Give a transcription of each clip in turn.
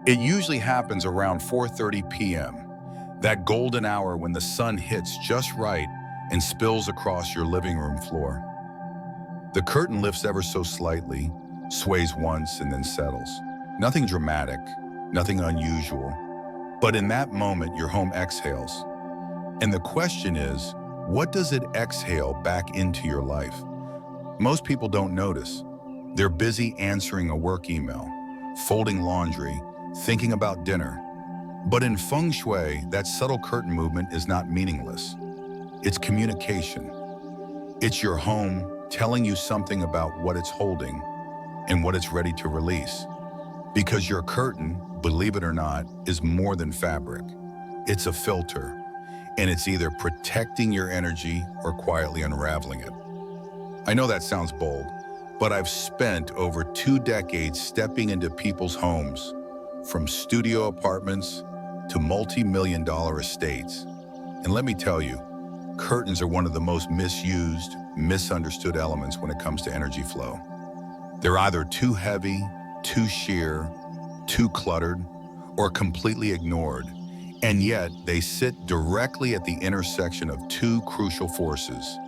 It usually happens around 4:30 p.m., that golden hour when the sun hits just right and spills across your living room floor. The curtain lifts ever so slightly, sways once and then settles. Nothing dramatic, nothing unusual. But in that moment, your home exhales. And the question is, what does it exhale back into your life? Most people don't notice. They're busy answering a work email, folding laundry, thinking about dinner. But in Feng Shui, that subtle curtain movement is not meaningless. It's communication. It's your home telling you something about what it's holding and what it's ready to release. Because your curtain, believe it or not, is more than fabric. It's a filter, and it's either protecting your energy or quietly unraveling it. I know that sounds bold, but I've spent over 2 decades stepping into people's homes, from studio apartments to multi-million-dollar estates. And let me tell you, curtains are one of the most misused, misunderstood elements when it comes to energy flow. They're either too heavy, too sheer, too cluttered, or completely ignored. And yet, they sit directly at the intersection of 2 crucial forces: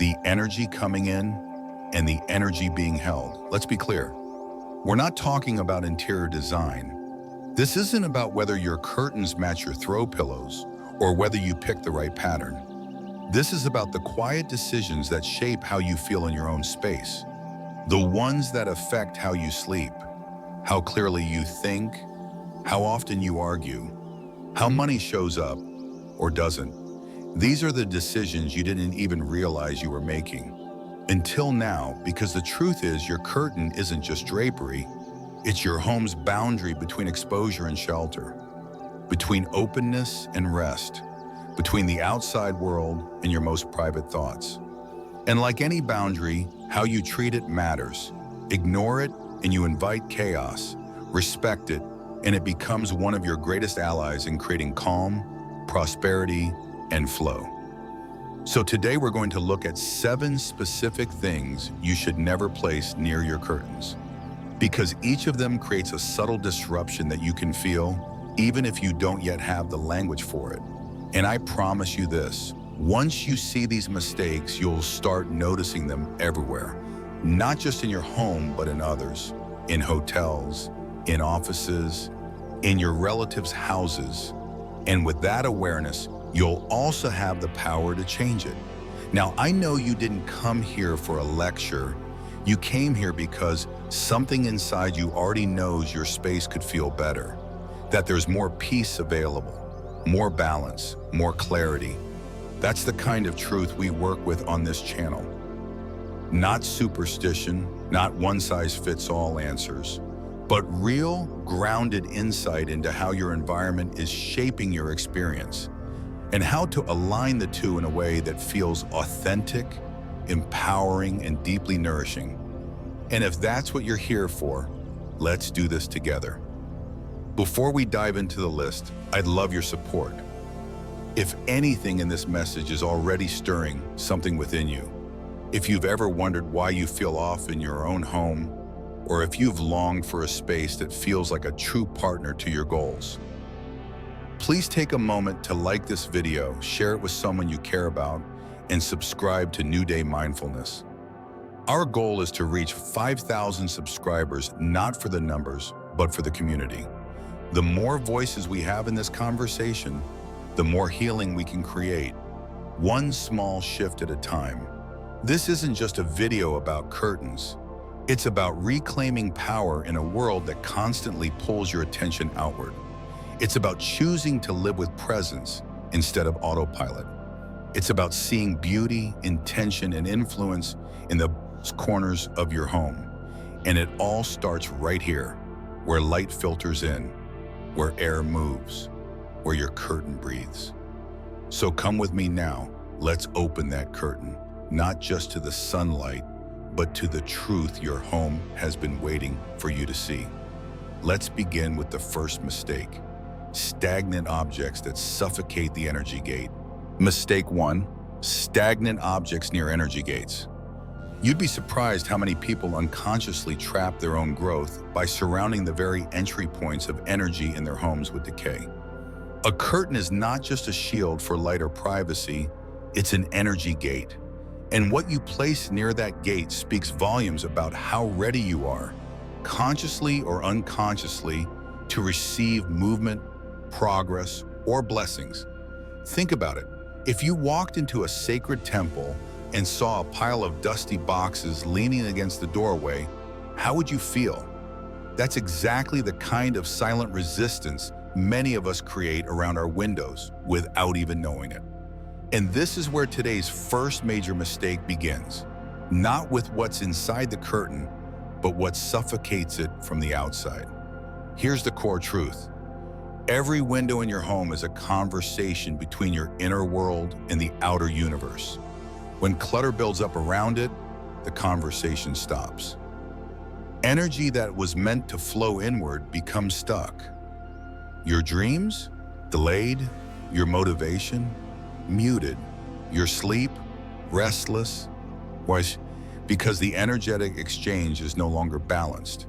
the energy coming in and the energy being held. Let's be clear. We're not talking about interior design. This isn't about whether your curtains match your throw pillows or whether you pick the right pattern. This is about the quiet decisions that shape how you feel in your own space. The ones that affect how you sleep, how clearly you think, how often you argue, how money shows up or doesn't. These are the decisions you didn't even realize you were making. Until now, because the truth is your curtain isn't just drapery, it's your home's boundary between exposure and shelter, between openness and rest, between the outside world and your most private thoughts. And like any boundary, how you treat it matters. Ignore it and you invite chaos. Respect it and it becomes one of your greatest allies in creating calm, prosperity, and flow. So today we're going to look at 7 specific things you should never place near your curtains, because each of them creates a subtle disruption that you can feel, even if you don't yet have the language for it. And I promise you this, once you see these mistakes, you'll start noticing them everywhere, not just in your home, but in others, in hotels, in offices, in your relatives' houses. And with that awareness, you'll also have the power to change it. Now, I know you didn't come here for a lecture. You came here because something inside you already knows your space could feel better, that there's more peace available, more balance, more clarity. That's the kind of truth we work with on this channel. Not superstition, not one-size-fits-all answers, but real, grounded insight into how your environment is shaping your experience and how to align the two in a way that feels authentic, empowering, and deeply nourishing. And if that's what you're here for, let's do this together. Before we dive into the list, I'd love your support. If anything in this message is already stirring something within you, if you've ever wondered why you feel off in your own home, or if you've longed for a space that feels like a true partner to your goals, please take a moment to like this video, share it with someone you care about, and subscribe to New Day Mindfulness. Our goal is to reach 5,000 subscribers, not for the numbers, but for the community. The more voices we have in this conversation, the more healing we can create, one small shift at a time. This isn't just a video about curtains. It's about reclaiming power in a world that constantly pulls your attention outward. It's about choosing to live with presence instead of autopilot. It's about seeing beauty, intention, and influence in the corners of your home. And it all starts right here, where light filters in, where air moves, where your curtain breathes. So come with me now. Let's open that curtain, not just to the sunlight, but to the truth your home has been waiting for you to see. Let's begin with the first mistake: stagnant objects that suffocate the energy gate. Mistake 1, stagnant objects near energy gates. You'd be surprised how many people unconsciously trap their own growth by surrounding the very entry points of energy in their homes with decay. A curtain is not just a shield for light or privacy, it's an energy gate. And what you place near that gate speaks volumes about how ready you are, consciously or unconsciously, to receive movement, progress, or blessings. Think about it. If you walked into a sacred temple and saw a pile of dusty boxes leaning against the doorway, how would you feel? That's exactly the kind of silent resistance many of us create around our windows without even knowing it. And this is where today's first major mistake begins. Not with what's inside the curtain, but what suffocates it from the outside. Here's the core truth. Every window in your home is a conversation between your inner world and the outer universe. When clutter builds up around it, the conversation stops. Energy that was meant to flow inward becomes stuck. Your dreams, delayed. Your motivation, muted. Your sleep, restless. Why? Because the energetic exchange is no longer balanced.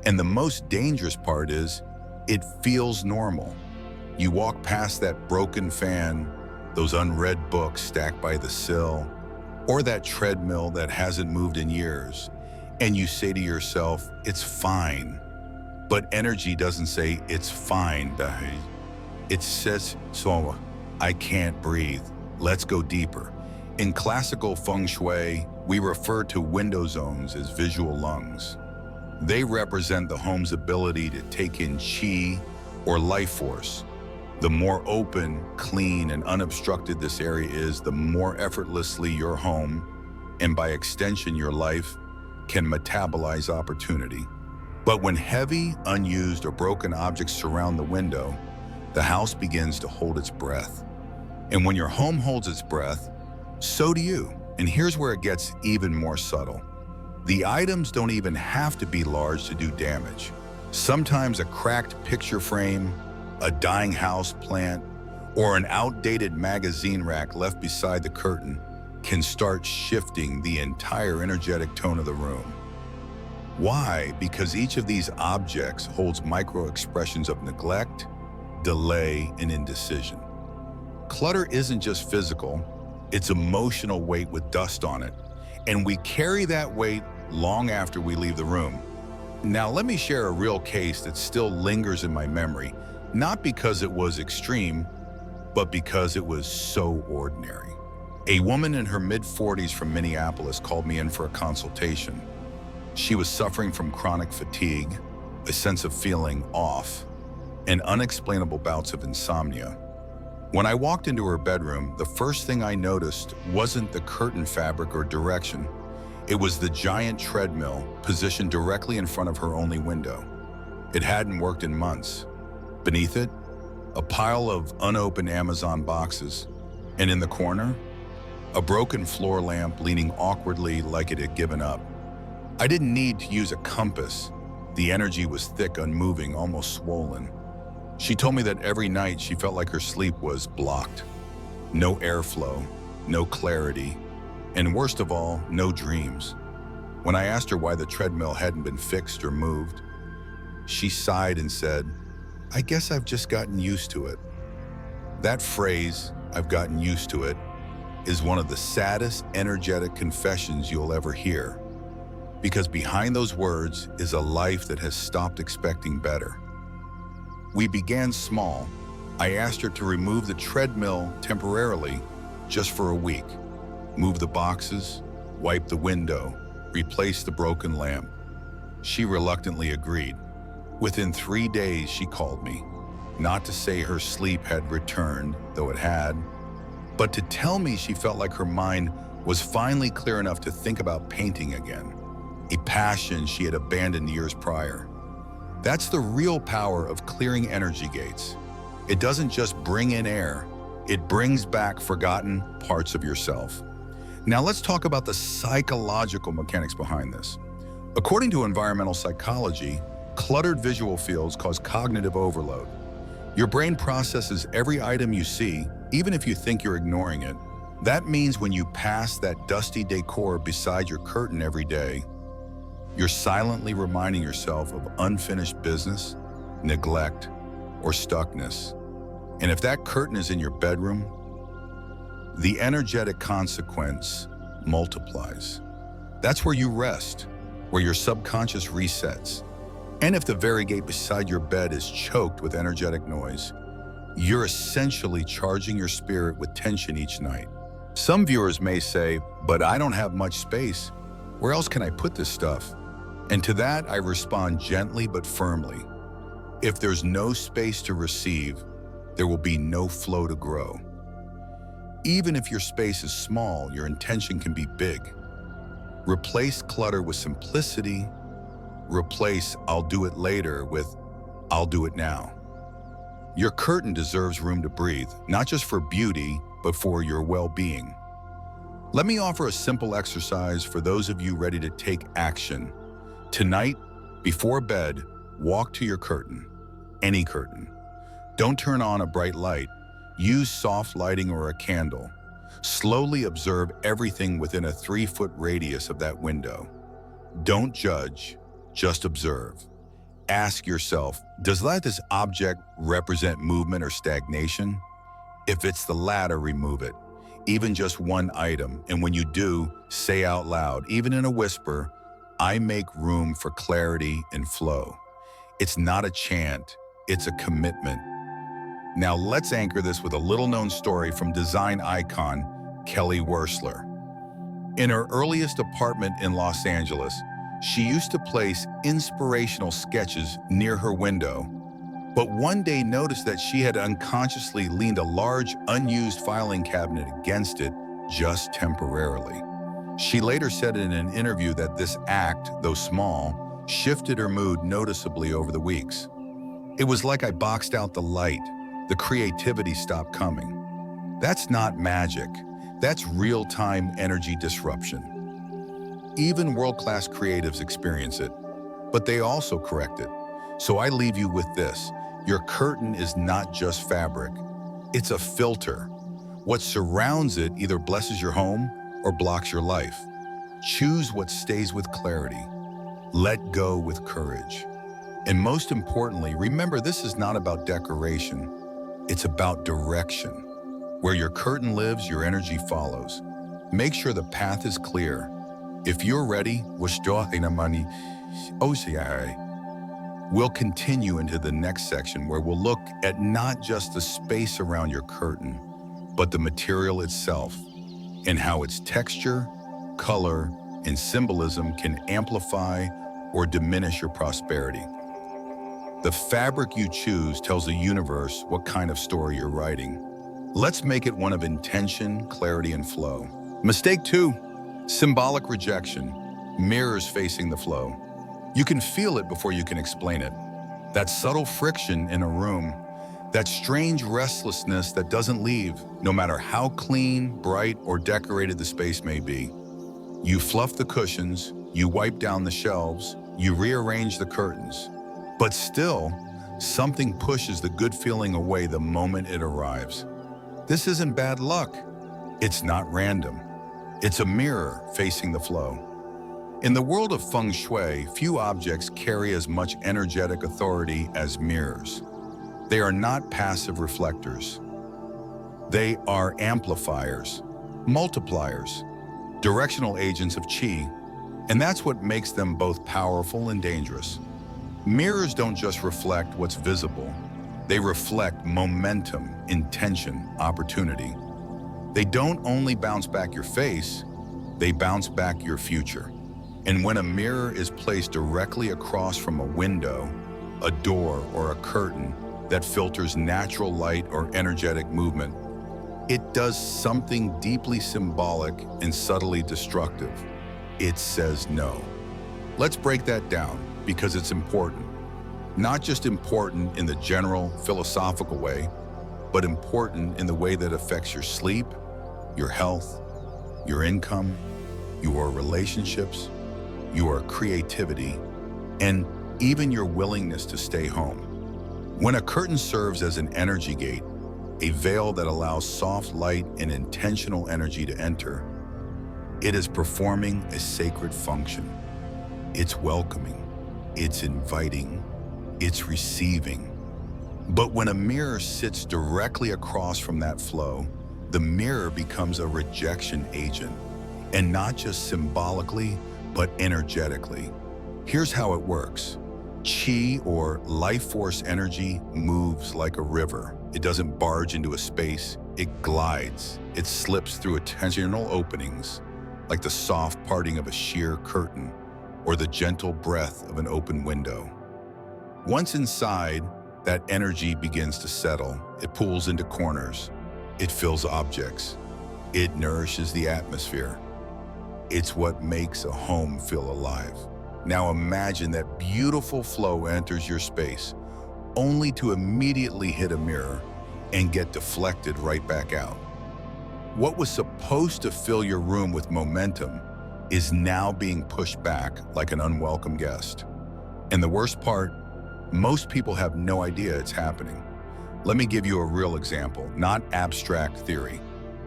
And the most dangerous part is, it feels normal. You walk past that broken fan, those unread books stacked by the sill, or that treadmill that hasn't moved in years, and you say to yourself, it's fine. But energy doesn't say it's fine. It says, so I can't breathe. Let's go deeper. In classical Feng Shui, we refer to window zones as visual lungs. They represent the home's ability to take in qi or life force. The more open, clean, and unobstructed this area is, the more effortlessly your home, and by extension your life, can metabolize opportunity. But when heavy, unused, or broken objects surround the window, the house begins to hold its breath. And when your home holds its breath, so do you. And here's where it gets even more subtle. The items don't even have to be large to do damage. Sometimes a cracked picture frame, a dying house plant, or an outdated magazine rack left beside the curtain can start shifting the entire energetic tone of the room. Why? Because each of these objects holds micro-expressions of neglect, delay, and indecision. Clutter isn't just physical, it's emotional weight with dust on it. And we carry that weight long after we leave the room. Now let me share a real case that still lingers in my memory, not because it was extreme, but because it was so ordinary. A woman in her mid-40s from Minneapolis called me in for a consultation. She was suffering from chronic fatigue, a sense of feeling off, and unexplainable bouts of insomnia. When I walked into her bedroom, the first thing I noticed wasn't the curtain fabric or direction. It was the giant treadmill positioned directly in front of her only window. It hadn't worked in months. Beneath it, a pile of unopened Amazon boxes, and in the corner, a broken floor lamp leaning awkwardly like it had given up. I didn't need to use a compass. The energy was thick, unmoving, almost swollen. She told me that every night she felt like her sleep was blocked. No airflow, no clarity, and worst of all, no dreams. When I asked her why the treadmill hadn't been fixed or moved, she sighed and said, I guess I've just gotten used to it. That phrase, I've gotten used to it, is one of the saddest energetic confessions you'll ever hear. Because behind those words is a life that has stopped expecting better. We began small. I asked her to remove the treadmill temporarily, just for a week. Move the boxes, wipe the window, replace the broken lamp. She reluctantly agreed. Within 3 days, she called me, not to say her sleep had returned, though it had, but to tell me she felt like her mind was finally clear enough to think about painting again, a passion she had abandoned years prior. That's the real power of clearing energy gates. It doesn't just bring in air, it brings back forgotten parts of yourself. Now let's talk about the psychological mechanics behind this. According to environmental psychology, cluttered visual fields cause cognitive overload. Your brain processes every item you see, even if you think you're ignoring it, That means when you pass that dusty decor beside your curtain every day, you're silently reminding yourself of unfinished business, neglect, or stuckness. And if that curtain is in your bedroom, the energetic consequence multiplies. That's where you rest, where your subconscious resets. And if the very gate beside your bed is choked with energetic noise, you're essentially charging your spirit with tension each night. Some viewers may say, but I don't have much space. Where else can I put this stuff? And to that, I respond gently but firmly. If there's no space to receive, there will be no flow to grow. Even if your space is small, your intention can be big. Replace clutter with simplicity. Replace "I'll do it later" with "I'll do it now." Your curtain deserves room to breathe, not just for beauty, but for your well-being. Let me offer a simple exercise for those of you ready to take action. Tonight, before bed, walk to your curtain, any curtain. Don't turn on a bright light. Use soft lighting or a candle. Slowly observe everything within a 3-foot radius of that window. Don't judge, just observe. Ask yourself, does this object represent movement or stagnation? If it's the latter, remove it, even just one item. And when you do, say out loud, even in a whisper, "I make room for clarity and flow." It's not a chant, it's a commitment. Now let's anchor this with a little-known story from design icon Kelly Wearstler. In her earliest apartment in Los Angeles, she used to place inspirational sketches near her window, but one day noticed that she had unconsciously leaned a large, unused filing cabinet against it just temporarily. She later said in an interview that this act, though small, shifted her mood noticeably over the weeks. "It was like I boxed out the light. The creativity stopped coming." That's not magic. That's real-time energy disruption. Even world-class creatives experience it, but they also correct it. So I leave you with this. Your curtain is not just fabric. It's a filter. What surrounds it either blesses your home or blocks your life. Choose what stays with clarity. Let go with courage. And most importantly, remember, this is not about decoration. It's about direction. Where your curtain lives, your energy follows. Make sure the path is clear. If you're ready, we'll continue into the next section where we'll look at not just the space around your curtain, but the material itself and how its texture, color, and symbolism can amplify or diminish your prosperity. The fabric you choose tells the universe what kind of story you're writing. Let's make it one of intention, clarity, and flow. Mistake 2, symbolic rejection, mirrors facing the flow. You can feel it before you can explain it. That subtle friction in a room, that strange restlessness that doesn't leave, no matter how clean, bright, or decorated the space may be. You fluff the cushions, you wipe down the shelves, you rearrange the curtains. But still, something pushes the good feeling away the moment it arrives. This isn't bad luck. It's not random. It's a mirror facing the flow. In the world of Feng Shui, few objects carry as much energetic authority as mirrors. They are not passive reflectors. They are amplifiers, multipliers, directional agents of qi, and that's what makes them both powerful and dangerous. Mirrors don't just reflect what's visible. They reflect momentum, intention, opportunity. They don't only bounce back your face, they bounce back your future. And when a mirror is placed directly across from a window, a door, or a curtain that filters natural light or energetic movement, it does something deeply symbolic and subtly destructive. It says no. Let's break that down because it's important. Not just important in the general philosophical way, but important in the way that affects your sleep, your health, your income, your relationships, your creativity, and even your willingness to stay home. When a curtain serves as an energy gate, a veil that allows soft light and intentional energy to enter. It is performing a sacred function. It's welcoming, it's inviting, it's receiving. But when a mirror sits directly across from that flow, the mirror becomes a rejection agent, and not just symbolically, but energetically. Here's how it works. Qi, or life force energy, moves like a river. It doesn't barge into a space, it glides. It slips through intentional openings, like the soft parting of a sheer curtain, or the gentle breath of an open window. Once inside, that energy begins to settle. It pulls into corners. It fills objects. It nourishes the atmosphere. It's what makes a home feel alive. Now imagine that beautiful flow enters your space, only to immediately hit a mirror and get deflected right back out. What was supposed to fill your room with momentum is now being pushed back like an unwelcome guest. And the worst part, most people have no idea it's happening. Let me give you a real example, not abstract theory.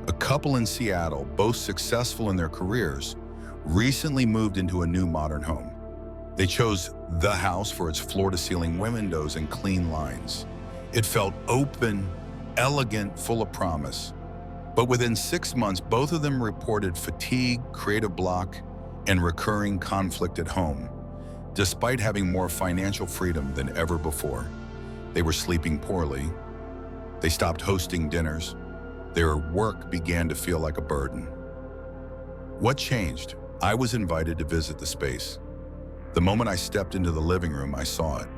A couple in Seattle, both successful in their careers, recently moved into a new modern home. They chose the house for its floor-to-ceiling windows and clean lines. It felt open, elegant, full of promise. But within 6 months, both of them reported fatigue, creative block, and recurring conflict at home, despite having more financial freedom than ever before. They were sleeping poorly. They stopped hosting dinners. Their work began to feel like a burden. What changed? I was invited to visit the space. The moment I stepped into the living room, I saw it.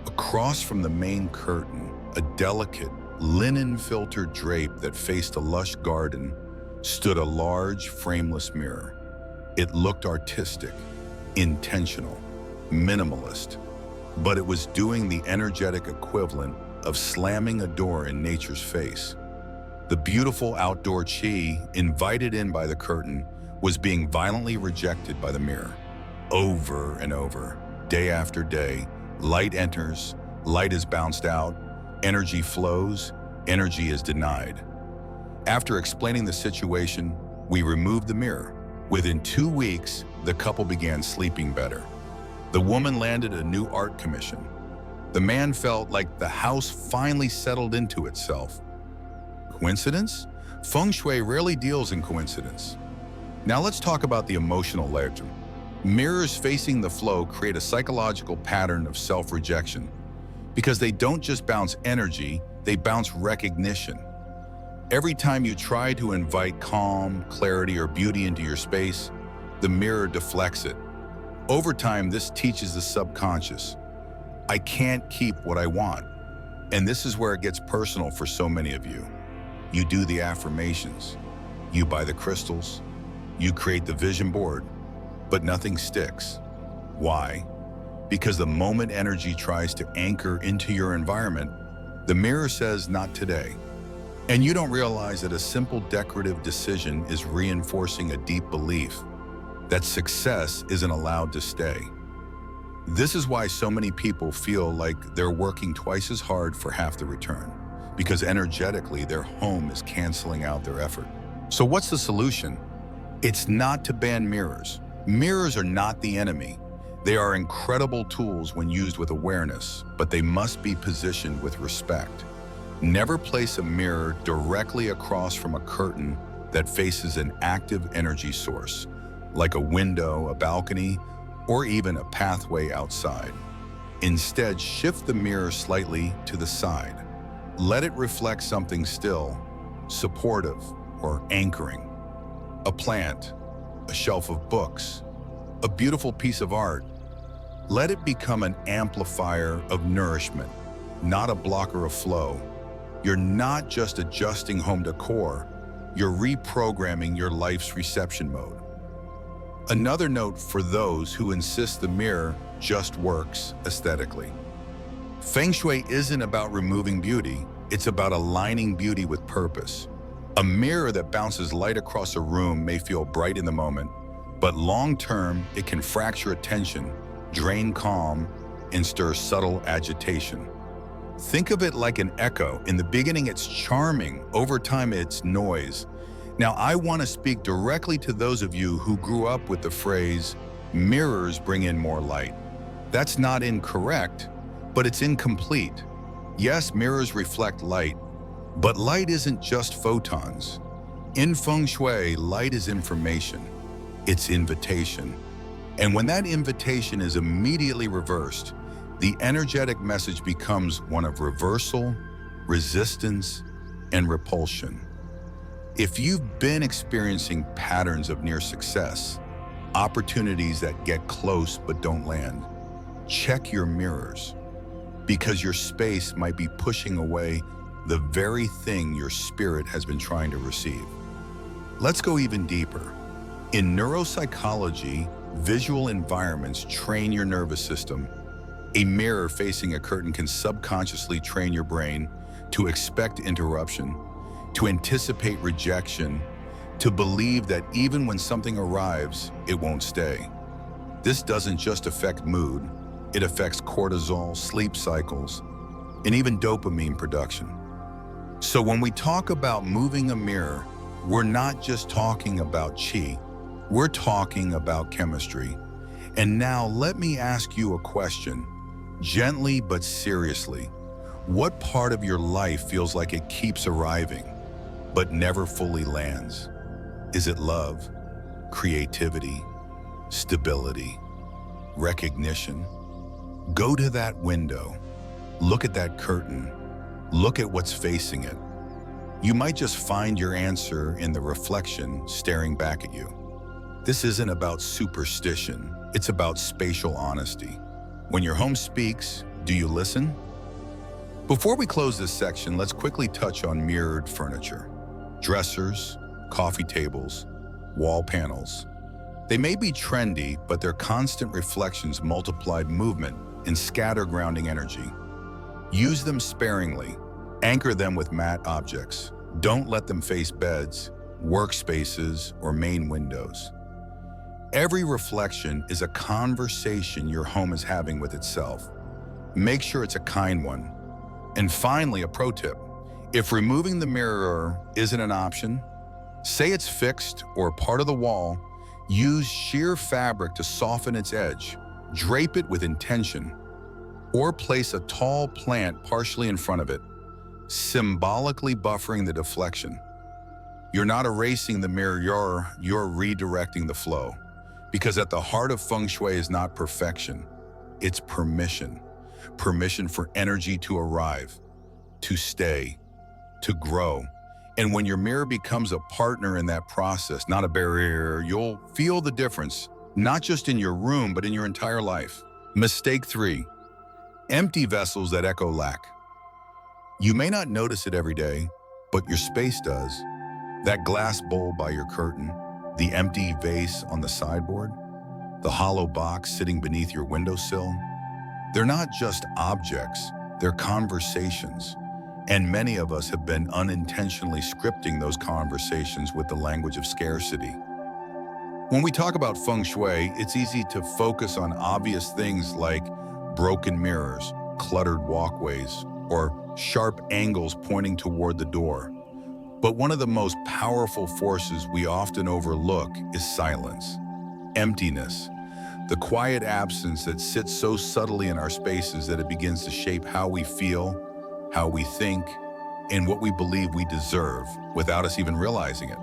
Across from the main curtain, a delicate, linen-filtered drape that faced a lush garden, stood a large, frameless mirror. It looked artistic, intentional, minimalist, but it was doing the energetic equivalent of slamming a door in nature's face. The beautiful outdoor qi, invited in by the curtain, was being violently rejected by the mirror. Over and over, day after day, light enters, light is bounced out, energy flows, energy is denied. After explaining the situation, we removed the mirror. Within 2 weeks, the couple began sleeping better. The woman landed a new art commission. The man felt like the house finally settled into itself. Coincidence? Feng Shui rarely deals in coincidence. Now let's talk about the emotional layer. Mirrors facing the flow create a psychological pattern of self-rejection because they don't just bounce energy, they bounce recognition. Every time you try to invite calm, clarity, or beauty into your space, the mirror deflects it. Over time, this teaches the subconscious, I can't keep what I want. And this is where it gets personal for so many of you. You do the affirmations, you buy the crystals, you create the vision board, but nothing sticks. Why? Because the moment energy tries to anchor into your environment, the mirror says, not today. And you don't realize that a simple decorative decision is reinforcing a deep belief that success isn't allowed to stay. This is why so many people feel like they're working twice as hard for half the return, because energetically their home is canceling out their effort. So what's the solution? It's not to ban mirrors. Mirrors are not the enemy. They are incredible tools when used with awareness, but they must be positioned with respect. Never place a mirror directly across from a curtain that faces an active energy source, like a window, a balcony, or even a pathway outside. Instead, shift the mirror slightly to the side. Let it reflect something still, supportive, or anchoring. A plant, a shelf of books, a beautiful piece of art. Let it become an amplifier of nourishment, not a blocker of flow. You're not just adjusting home decor, you're reprogramming your life's reception mode. Another note for those who insist the mirror just works aesthetically. Feng Shui isn't about removing beauty, it's about aligning beauty with purpose. A mirror that bounces light across a room may feel bright in the moment, but long-term, it can fracture attention, drain calm, and stir subtle agitation. Think of it like an echo. In the beginning, it's charming. Over time, it's noise. Now, I want to speak directly to those of you who grew up with the phrase, mirrors bring in more light. That's not incorrect, but it's incomplete. Yes, mirrors reflect light, but light isn't just photons. In Feng Shui, light is information. It's invitation. And when that invitation is immediately reversed, the energetic message becomes one of reversal, resistance, and repulsion. If you've been experiencing patterns of near success, opportunities that get close but don't land, check your mirrors, because your space might be pushing away the very thing your spirit has been trying to receive. Let's go even deeper. In neuropsychology, visual environments train your nervous system. A mirror facing a curtain can subconsciously train your brain to expect interruption, to anticipate rejection, to believe that even when something arrives, it won't stay. This doesn't just affect mood, it affects cortisol, sleep cycles, and even dopamine production. So when we talk about moving a mirror, we're not just talking about qi, we're talking about chemistry. And now let me ask you a question, gently but seriously. What part of your life feels like it keeps arriving, but never fully lands? Is it love, creativity, stability, recognition? Go to that window, look at that curtain, look at what's facing it. You might just find your answer in the reflection staring back at you. This isn't about superstition, it's about spatial honesty. When your home speaks, do you listen? Before we close this section, let's quickly touch on mirrored furniture. Dressers, coffee tables, wall panels. They may be trendy, but their constant reflections multiplied movement and scatter grounding energy. Use them sparingly. Anchor them with matte objects. Don't let them face beds, workspaces, or main windows. Every reflection is a conversation your home is having with itself. Make sure it's a kind one. And finally, a pro tip. If removing the mirror isn't an option, say it's fixed or part of the wall, use sheer fabric to soften its edge, drape it with intention, or place a tall plant partially in front of it, symbolically buffering the deflection. You're not erasing the mirror, you're redirecting the flow. Because at the heart of Feng Shui is not perfection, it's permission. Permission for energy to arrive, to stay, to grow. And when your mirror becomes a partner in that process, not a barrier, you'll feel the difference, not just in your room, but in your entire life. Mistake 3, empty vessels that echo lack. You may not notice it every day, but your space does. That glass bowl by your curtain, the empty vase on the sideboard, the hollow box sitting beneath your windowsill. They're not just objects, they're conversations. And many of us have been unintentionally scripting those conversations with the language of scarcity. When we talk about Feng Shui, it's easy to focus on obvious things like broken mirrors, cluttered walkways, or sharp angles pointing toward the door. But one of the most powerful forces we often overlook is silence, emptiness, the quiet absence that sits so subtly in our spaces that it begins to shape how we feel, how we think, and what we believe we deserve without us even realizing it.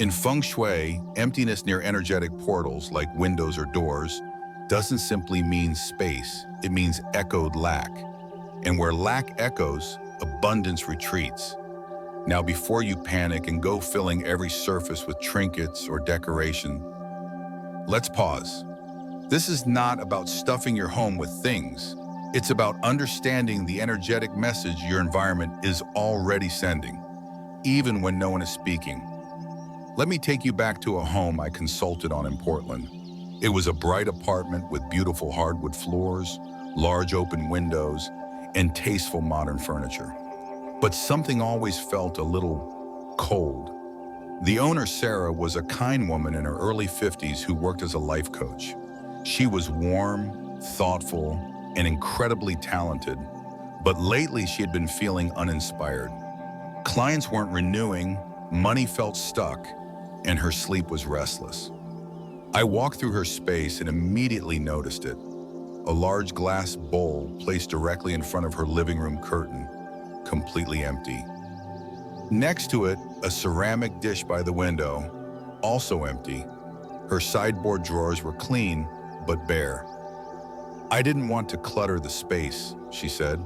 In Feng Shui, emptiness near energetic portals like windows or doors doesn't simply mean space, it means echoed lack. And where lack echoes, abundance retreats. Now, before you panic and go filling every surface with trinkets or decoration, let's pause. This is not about stuffing your home with things. It's about understanding the energetic message your environment is already sending, even when no one is speaking. Let me take you back to a home I consulted on in Portland. It was a bright apartment with beautiful hardwood floors, large open windows, and tasteful modern furniture. But something always felt a little cold. The owner, Sarah, was a kind woman in her early 50s who worked as a life coach. She was warm, thoughtful, and incredibly talented, But lately she had been feeling uninspired. Clients weren't renewing, money felt stuck, and her sleep was restless. I walked through her space and immediately noticed it. A large glass bowl placed directly in front of her living room curtain, completely empty. Next to it, a ceramic dish by the window, also empty. Her sideboard drawers were clean, but bare. "I didn't want to clutter the space," she said.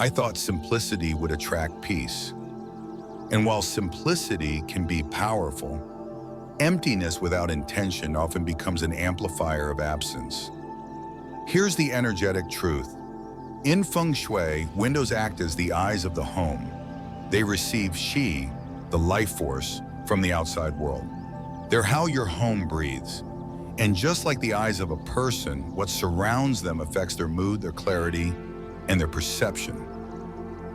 "I thought simplicity would attract peace." And while simplicity can be powerful, emptiness without intention often becomes an amplifier of absence. Here's the energetic truth. In Feng Shui, windows act as the eyes of the home. They receive Qi, the life force, from the outside world. They're how your home breathes. And just like the eyes of a person, what surrounds them affects their mood, their clarity, and their perception.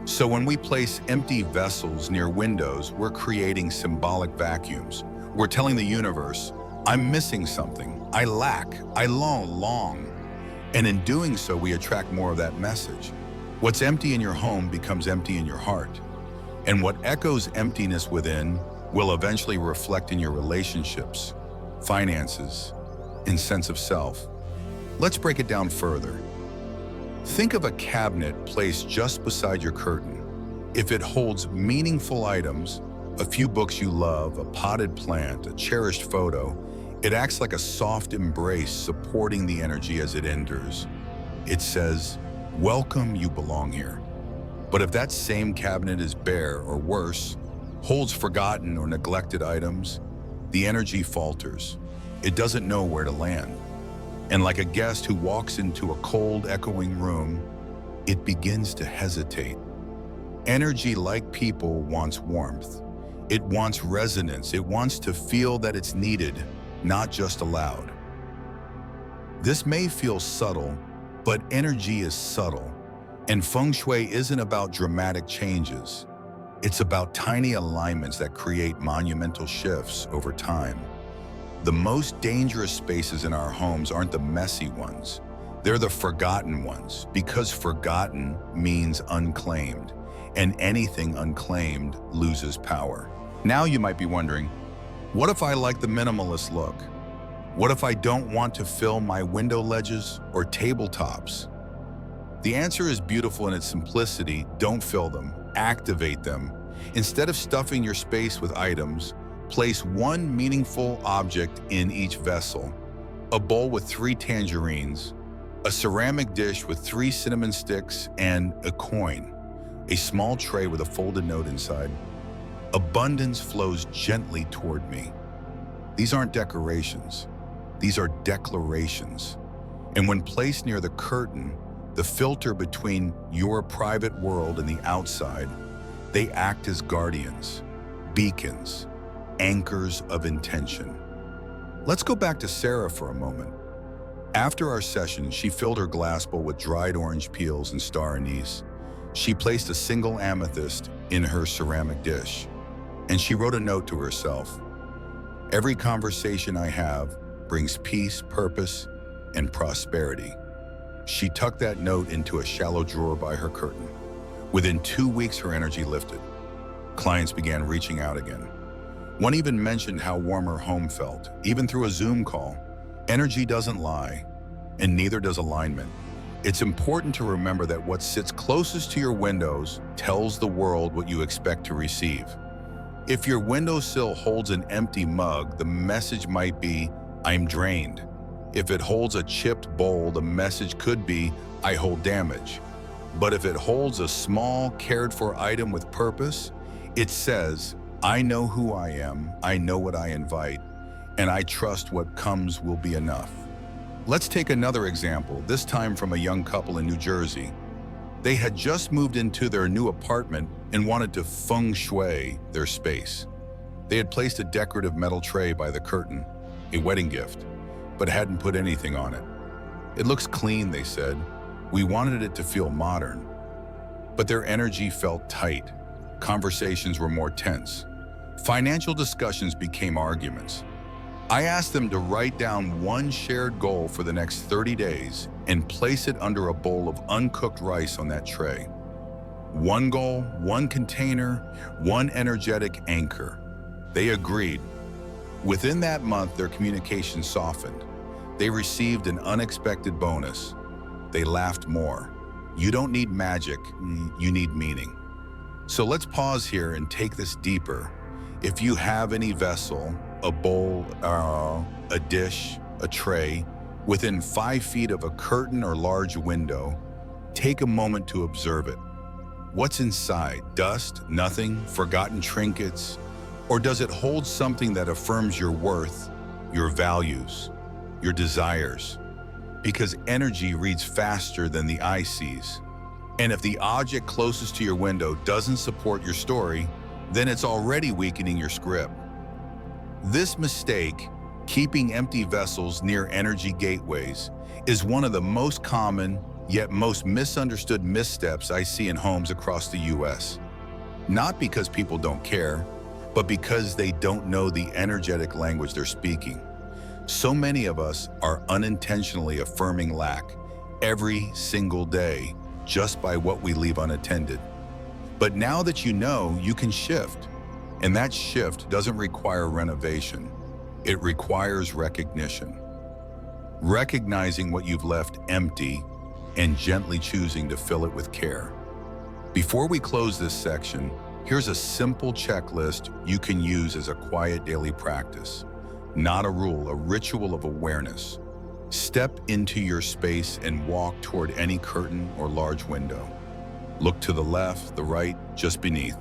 So when we place empty vessels near windows, we're creating symbolic vacuums. We're telling the universe, "I'm missing something, I lack, I long." And in doing so, we attract more of that message. What's empty in your home becomes empty in your heart. And what echoes emptiness within will eventually reflect in your relationships, finances, and sense of self. Let's break it down further. Think of a cabinet placed just beside your curtain. If it holds meaningful items, a few books you love, a potted plant, a cherished photo, it acts like a soft embrace supporting the energy as it enters. It says, "Welcome, you belong here." But if that same cabinet is bare or worse, holds forgotten or neglected items, the energy falters. It doesn't know where to land. And like a guest who walks into a cold, echoing room, it begins to hesitate. Energy, like people, wants warmth. It wants resonance. It wants to feel that it's needed, not just allowed. This may feel subtle, but energy is subtle. And Feng Shui isn't about dramatic changes. It's about tiny alignments that create monumental shifts over time. The most dangerous spaces in our homes aren't the messy ones. They're the forgotten ones, because forgotten means unclaimed, and anything unclaimed loses power. Now you might be wondering, what if I like the minimalist look? What if I don't want to fill my window ledges or tabletops? The answer is beautiful in its simplicity. Don't fill them, activate them. Instead of stuffing your space with items, place one meaningful object in each vessel. A bowl with 3 tangerines, a ceramic dish with 3 cinnamon sticks, and a coin. A small tray with a folded note inside. Abundance flows gently toward me. These aren't decorations. These are declarations. And when placed near the curtain, the filter between your private world and the outside, they act as guardians, beacons, anchors of intention. Let's go back to Sarah for a moment. After our session, she filled her glass bowl with dried orange peels and star anise. She placed a single amethyst in her ceramic dish, and she wrote a note to herself. "Every conversation I have brings peace, purpose, and prosperity." She tucked that note into a shallow drawer by her curtain. Within 2 weeks, her energy lifted. Clients began reaching out again. One even mentioned how warm her home felt, even through a Zoom call. Energy doesn't lie, and neither does alignment. It's important to remember that what sits closest to your windows tells the world what you expect to receive. If your windowsill holds an empty mug, the message might be, "I'm drained." If it holds a chipped bowl, the message could be, "I hold damage." But if it holds a small, cared-for item with purpose, it says, "I know who I am, I know what I invite, and I trust what comes will be enough." Let's take another example, this time from a young couple in New Jersey. They had just moved into their new apartment and wanted to Feng Shui their space. They had placed a decorative metal tray by the curtain, a wedding gift, but hadn't put anything on it. "It looks clean," they said. "We wanted it to feel modern." But their energy felt tight. Conversations were more tense. Financial discussions became arguments. I asked them to write down one shared goal for the next 30 days and place it under a bowl of uncooked rice on that tray. One goal, one container, one energetic anchor. They agreed. Within that month, their communication softened. They received an unexpected bonus. They laughed more. You don't need magic, you need meaning. So let's pause here and take this deeper. If you have any vessel, a bowl, a dish, a tray, within 5 feet of a curtain or large window, take a moment to observe it. What's inside? Dust, nothing, forgotten trinkets? Or does it hold something that affirms your worth, your values, your desires? Because energy reads faster than the eye sees. And if the object closest to your window doesn't support your story, then it's already weakening your script. This mistake, keeping empty vessels near energy gateways, is one of the most common yet most misunderstood missteps I see in homes across the US. Not because people don't care, but because they don't know the energetic language they're speaking. So many of us are unintentionally affirming lack every single day just by what we leave unattended. But now that you know, you can shift. And that shift doesn't require renovation. It requires recognition. Recognizing what you've left empty and gently choosing to fill it with care. Before we close this section, here's a simple checklist you can use as a quiet daily practice. Not a rule, a ritual of awareness. Step into your space and walk toward any curtain or large window. Look to the left, the right, just beneath.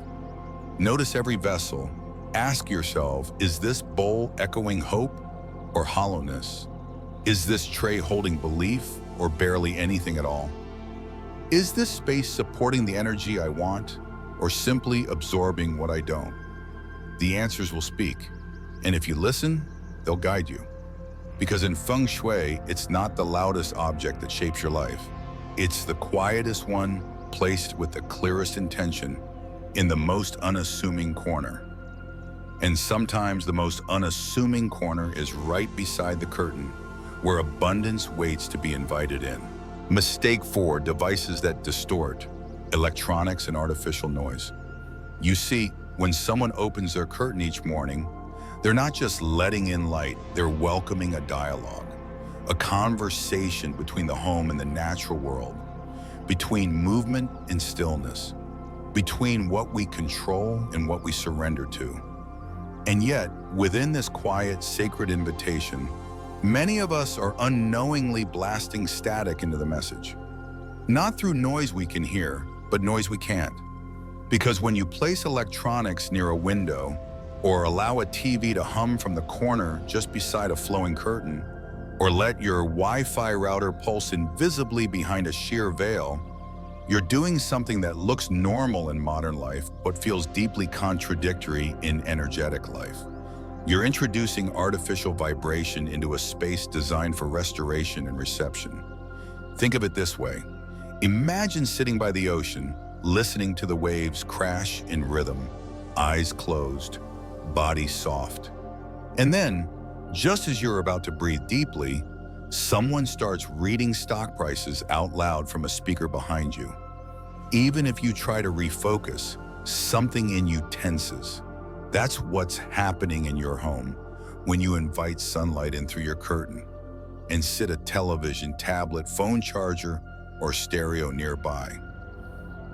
Notice every vessel. Ask yourself, is this bowl echoing hope or hollowness? Is this tray holding belief or barely anything at all? Is this space supporting the energy I want or simply absorbing what I don't? The answers will speak, and if you listen, they'll guide you. Because in Feng Shui, it's not the loudest object that shapes your life. It's the quietest one placed with the clearest intention in the most unassuming corner. And sometimes the most unassuming corner is right beside the curtain, where abundance waits to be invited in. Mistake 4, devices that distort, electronics and artificial noise. You see, when someone opens their curtain each morning, they're not just letting in light, they're welcoming a dialogue, a conversation between the home and the natural world, between movement and stillness, between what we control and what we surrender to. And yet, within this quiet, sacred invitation, many of us are unknowingly blasting static into the message. Not through noise we can hear, but noise we can't. Because when you place electronics near a window, or allow a TV to hum from the corner just beside a flowing curtain, or let your Wi-Fi router pulse invisibly behind a sheer veil, you're doing something that looks normal in modern life, but feels deeply contradictory in energetic life. You're introducing artificial vibration into a space designed for restoration and reception. Think of it this way. Imagine sitting by the ocean, listening to the waves crash in rhythm, eyes closed, body soft. And then, just as you're about to breathe deeply, someone starts reading stock prices out loud from a speaker behind you. Even if you try to refocus, something in you tenses. That's what's happening in your home when you invite sunlight in through your curtain and sit a television, tablet, phone charger, or stereo nearby.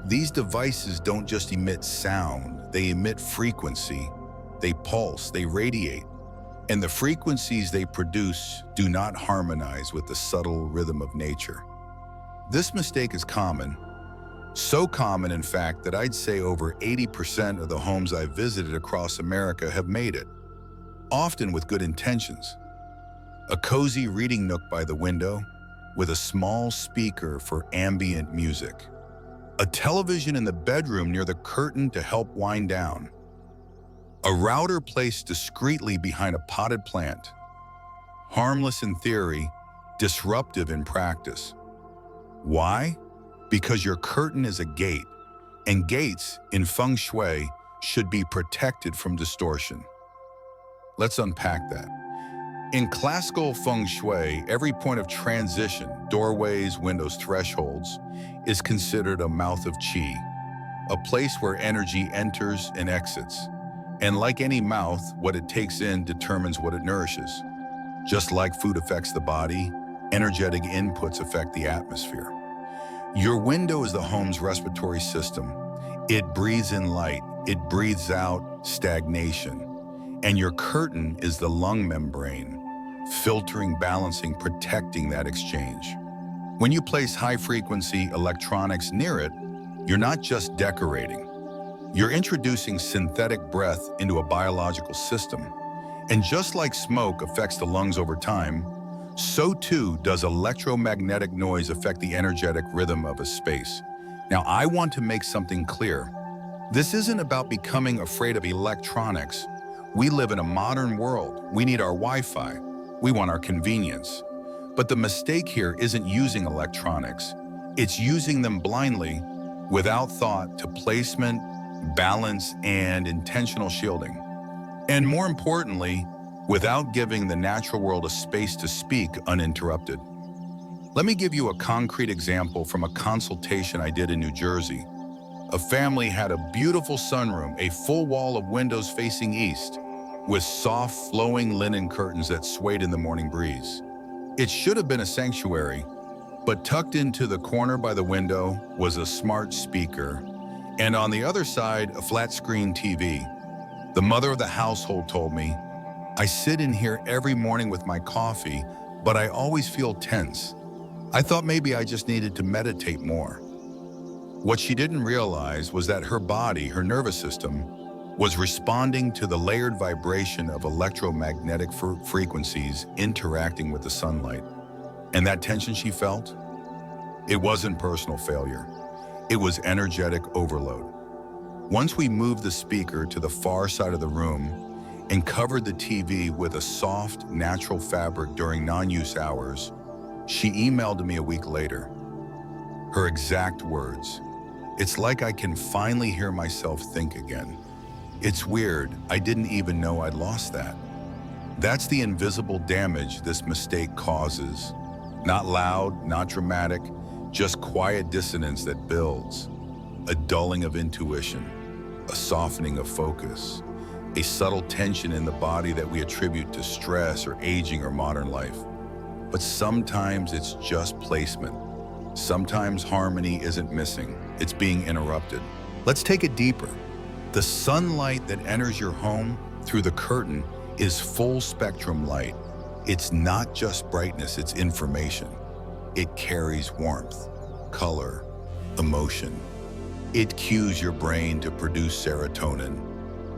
These devices don't just emit sound, they emit frequency. They pulse, they radiate, and the frequencies they produce do not harmonize with the subtle rhythm of nature. This mistake is common, so common in fact that I'd say over 80% of the homes I've visited across America have made it, often with good intentions. A cozy reading nook by the window with a small speaker for ambient music. A television in the bedroom near the curtain to help wind down. A router placed discreetly behind a potted plant. Harmless in theory, disruptive in practice. Why? Because your curtain is a gate, and gates in Feng Shui should be protected from distortion. Let's unpack that. In classical Feng Shui, every point of transition, doorways, windows, thresholds, is considered a mouth of qi. a place where energy enters and exits. And like any mouth, what it takes in determines what it nourishes. Just like food affects the body, energetic inputs affect the atmosphere. Your window is the home's respiratory system. It breathes in light, it breathes out stagnation. And your curtain is the lung membrane, filtering, balancing, protecting that exchange. When you place high-frequency electronics near it, you're not just decorating. You're introducing synthetic breath into a biological system. And just like smoke affects the lungs over time, so too does electromagnetic noise affect the energetic rhythm of a space. Now, I want to make something clear. This isn't about becoming afraid of electronics. We live in a modern world. We need our Wi-Fi. We want our convenience. But the mistake here isn't using electronics. It's using them blindly, without thought to placement, balance, and intentional shielding. And more importantly, without giving the natural world a space to speak uninterrupted. Let me give you a concrete example from a consultation I did in New Jersey. A family had a beautiful sunroom, a full wall of windows facing east, with soft, flowing linen curtains that swayed in the morning breeze. It should have been a sanctuary, but tucked into the corner by the window was a smart speaker, and on the other side, a flat-screen TV. The mother of the household told me, "I sit in here every morning with my coffee, but I always feel tense. I thought maybe I just needed to meditate more." What she didn't realize was that her body, her nervous system, was responding to the layered vibration of electromagnetic frequencies interacting with the sunlight. And that tension she felt? It wasn't personal failure. It was energetic overload. Once we moved the speaker to the far side of the room and covered the TV with a soft, natural fabric during non-use hours, she emailed me a week later. Her exact words, "It's like I can finally hear myself think again. It's weird, I didn't even know I'd lost that." That's the invisible damage this mistake causes. Not loud, not dramatic, just quiet dissonance that builds. A dulling of intuition, a softening of focus, a subtle tension in the body that we attribute to stress or aging or modern life. But sometimes it's just placement. Sometimes harmony isn't missing, it's being interrupted. Let's take it deeper. The sunlight that enters your home through the curtain is full spectrum light. It's not just brightness, it's information. It carries warmth, color, emotion. It cues your brain to produce serotonin.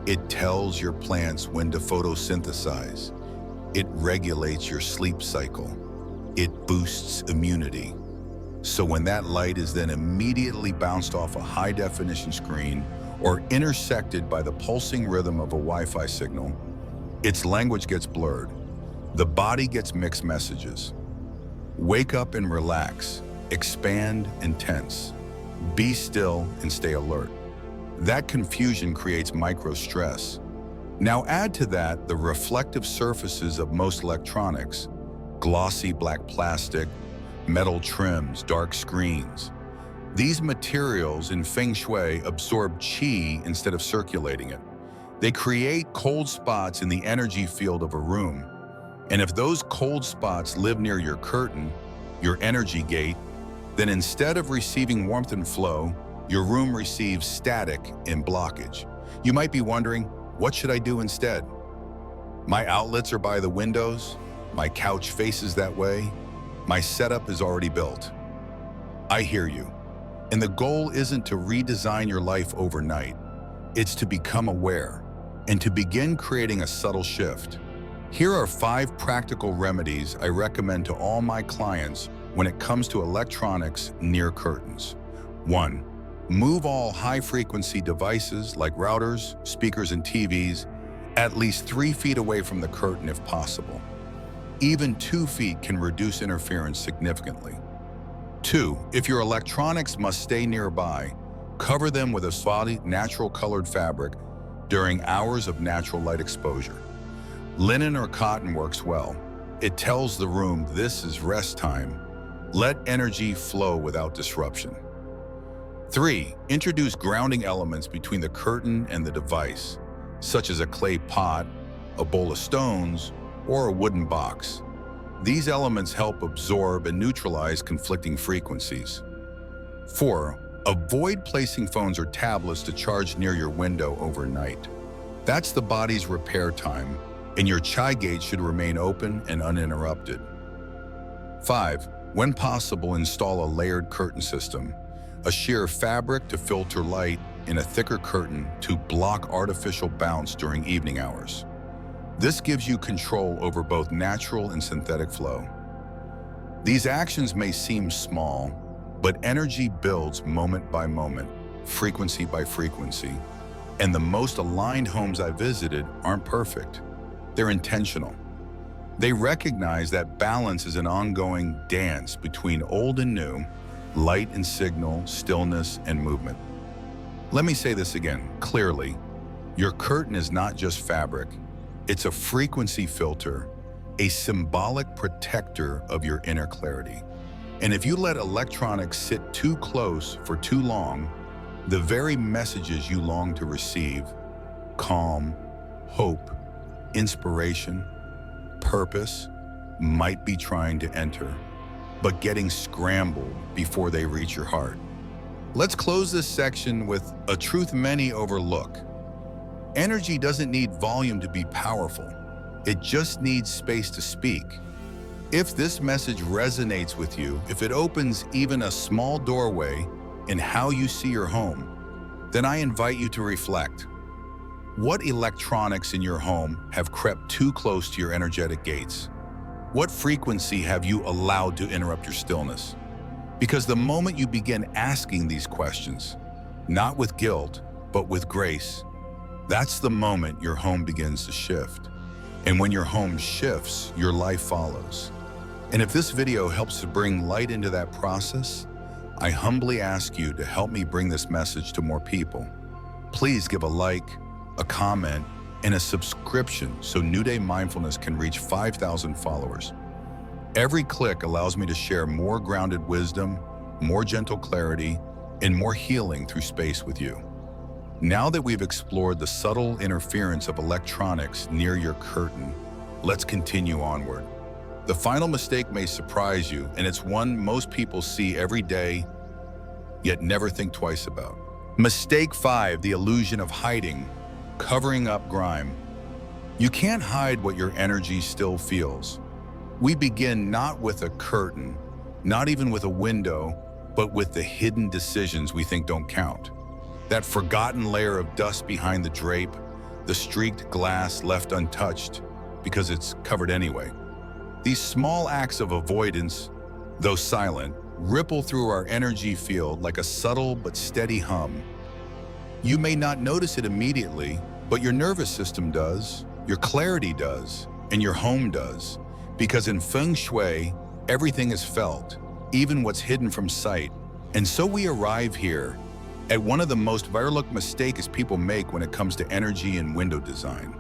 It tells your plants when to photosynthesize. It regulates your sleep cycle. It boosts immunity. So when that light is then immediately bounced off a high-definition screen or intersected by the pulsing rhythm of a Wi-Fi signal, its language gets blurred. The body gets mixed messages. Wake up and relax. Expand and tense. Be still and stay alert. That confusion creates micro-stress. Now add to that the reflective surfaces of most electronics, glossy black plastic, metal trims, dark screens. These materials in Feng Shui absorb qi instead of circulating it. They create cold spots in the energy field of a room. And if those cold spots live near your curtain, your energy gate, then instead of receiving warmth and flow, your room receives static and blockage. You might be wondering, what should I do instead? My outlets are by the windows, my couch faces that way, my setup is already built. I hear you. And the goal isn't to redesign your life overnight. It's to become aware and to begin creating a subtle shift. Here are 5 practical remedies I recommend to all my clients when it comes to electronics near curtains. 1. Move all high-frequency devices like routers, speakers, and TVs at least 3 feet away from the curtain if possible. Even 2 feet can reduce interference significantly. 2. If your electronics must stay nearby, cover them with a soft, natural-colored fabric during hours of natural light exposure. Linen or cotton works well. It tells the room this is rest time. Let energy flow without disruption. 3. Introduce grounding elements between the curtain and the device, such as a clay pot, a bowl of stones, or a wooden box. These elements help absorb and neutralize conflicting frequencies. 4. Avoid placing phones or tablets to charge near your window overnight. That's the body's repair time, and your chai gate should remain open and uninterrupted. 5. When possible, install a layered curtain system, a sheer fabric to filter light and a thicker curtain to block artificial bounce during evening hours. This gives you control over both natural and synthetic flow. These actions may seem small, but energy builds moment by moment, frequency by frequency. And the most aligned homes I visited aren't perfect. They're intentional. They recognize that balance is an ongoing dance between old and new, light and signal, stillness and movement. Let me say this again, clearly. Your curtain is not just fabric. It's a frequency filter, a symbolic protector of your inner clarity. And if you let electronics sit too close for too long, the very messages you long to receive, calm, hope, inspiration, purpose, might be trying to enter, but getting scrambled before they reach your heart. Let's close this section with a truth many overlook. Energy doesn't need volume to be powerful. It just needs space to speak. If this message resonates with you, if it opens even a small doorway in how you see your home, then I invite you to reflect. What electronics in your home have crept too close to your energetic gates? What frequency have you allowed to interrupt your stillness? Because the moment you begin asking these questions, not with guilt, but with grace, that's the moment your home begins to shift. And when your home shifts, your life follows. And if this video helps to bring light into that process, I humbly ask you to help me bring this message to more people. Please give a like, a comment, and a subscription so New Day Mindfulness can reach 5,000 followers. Every click allows me to share more grounded wisdom, more gentle clarity, and more healing through space with you. Now that we've explored the subtle interference of electronics near your curtain, let's continue onward. The final mistake may surprise you, and it's one most people see every day, yet never think twice about. Mistake 5, the illusion of hiding, covering up grime. You can't hide what your energy still feels. We begin not with a curtain, not even with a window, but with the hidden decisions we think don't count. That forgotten layer of dust behind the drape, the streaked glass left untouched because it's covered anyway. These small acts of avoidance, though silent, ripple through our energy field like a subtle but steady hum. You may not notice it immediately, but your nervous system does, your clarity does, and your home does. Because in Feng Shui, everything is felt, even what's hidden from sight. And so we arrive here at one of the most overlooked mistakes people make when it comes to energy and window design,